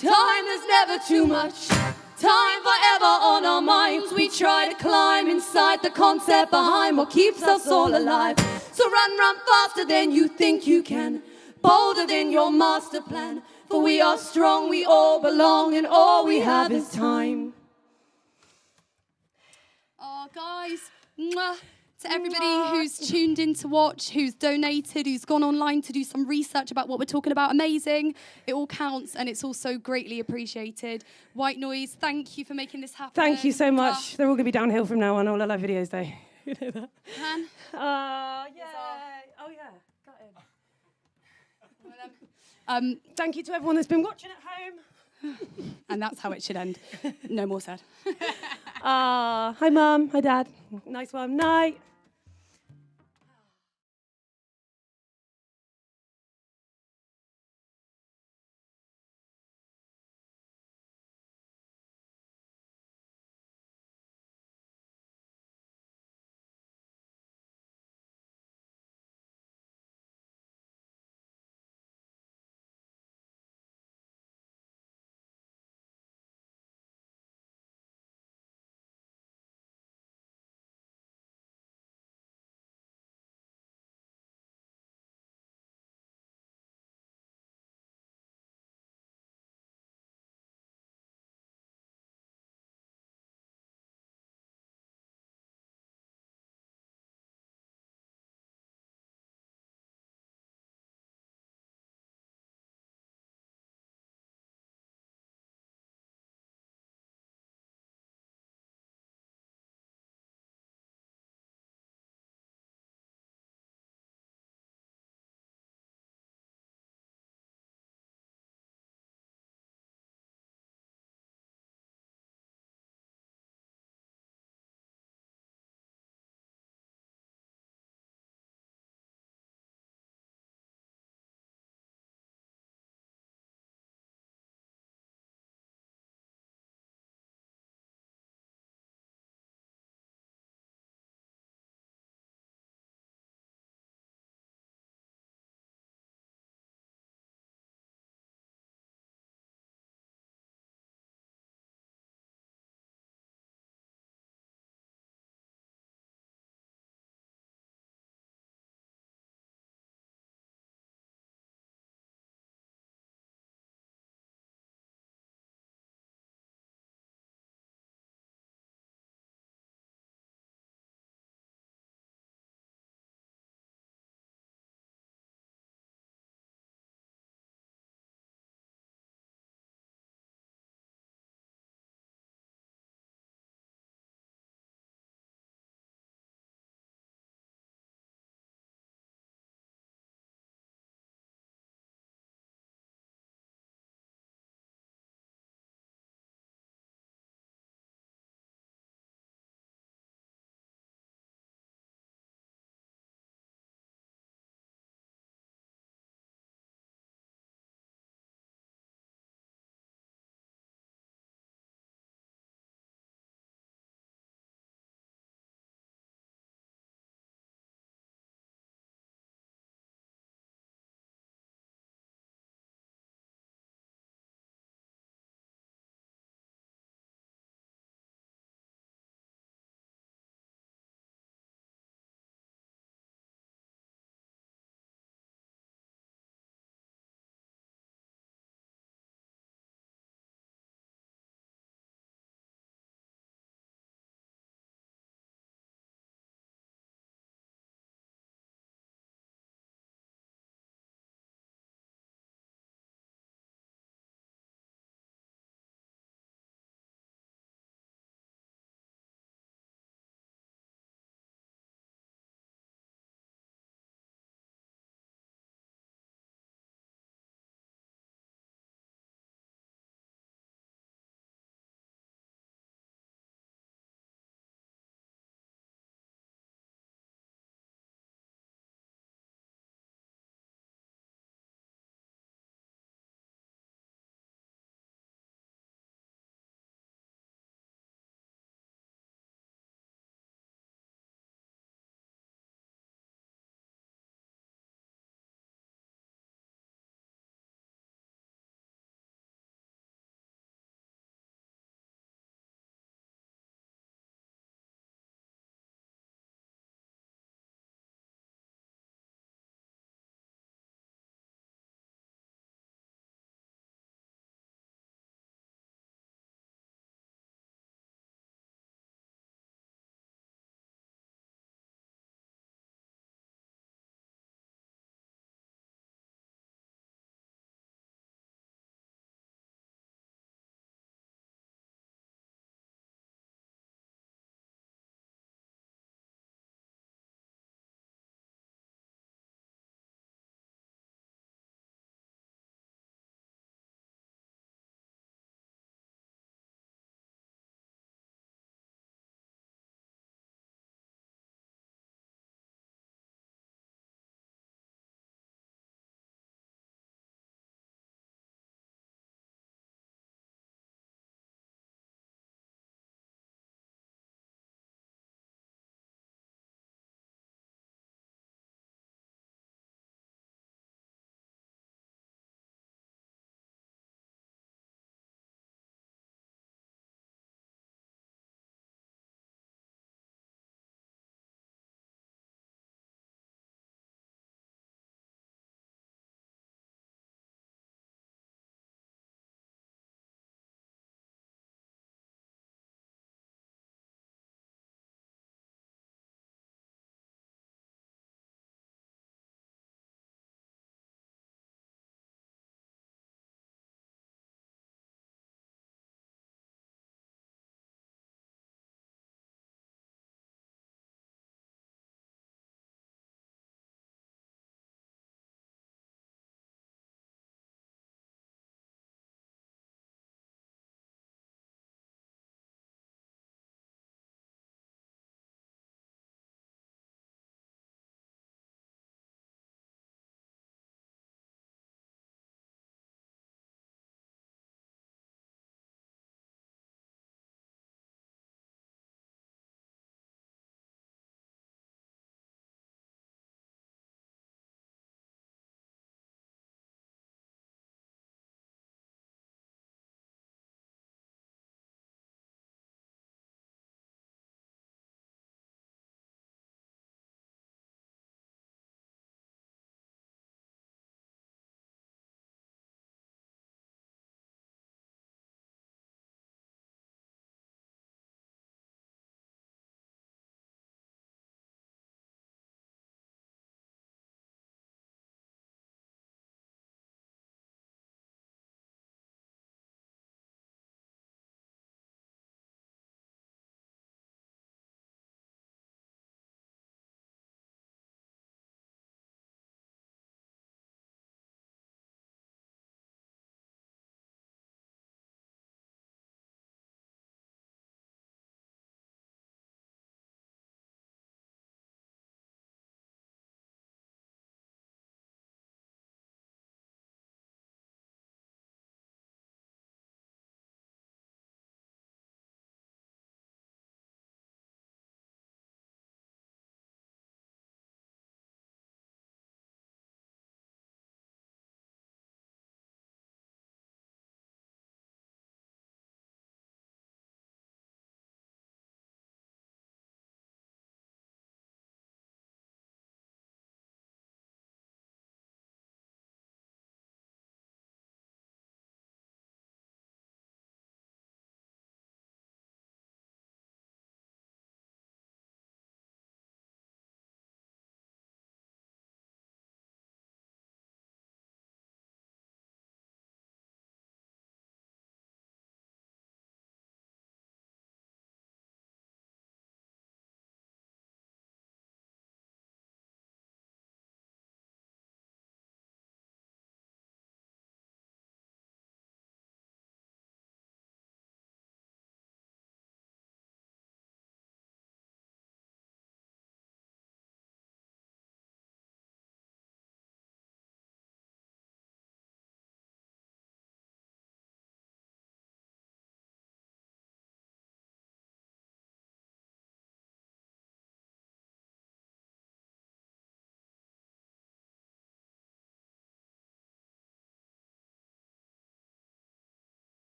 time is never too much, time forever on our minds. We try to climb inside the concept behind what keeps us all alive. So run faster than you think you can, bolder than your master plan. For we are strong, we all belong, and all we have is time. Oh, guys, mwah. To everybody who's tuned in to watch, who's donated, who's gone online to do some research about what we're talking about, amazing. It all counts, and it's also greatly appreciated. White Noise, thank you for making this happen. Thank you so much. They're all going to be downhill from now on, all our live videos, though. You know that? Han? Yeah. Oh, yeah. Got it. Thank you to everyone that's been watching at home. And that's how it should end. No more said. Hi, Mum. Hi, Dad. Nice one. Night.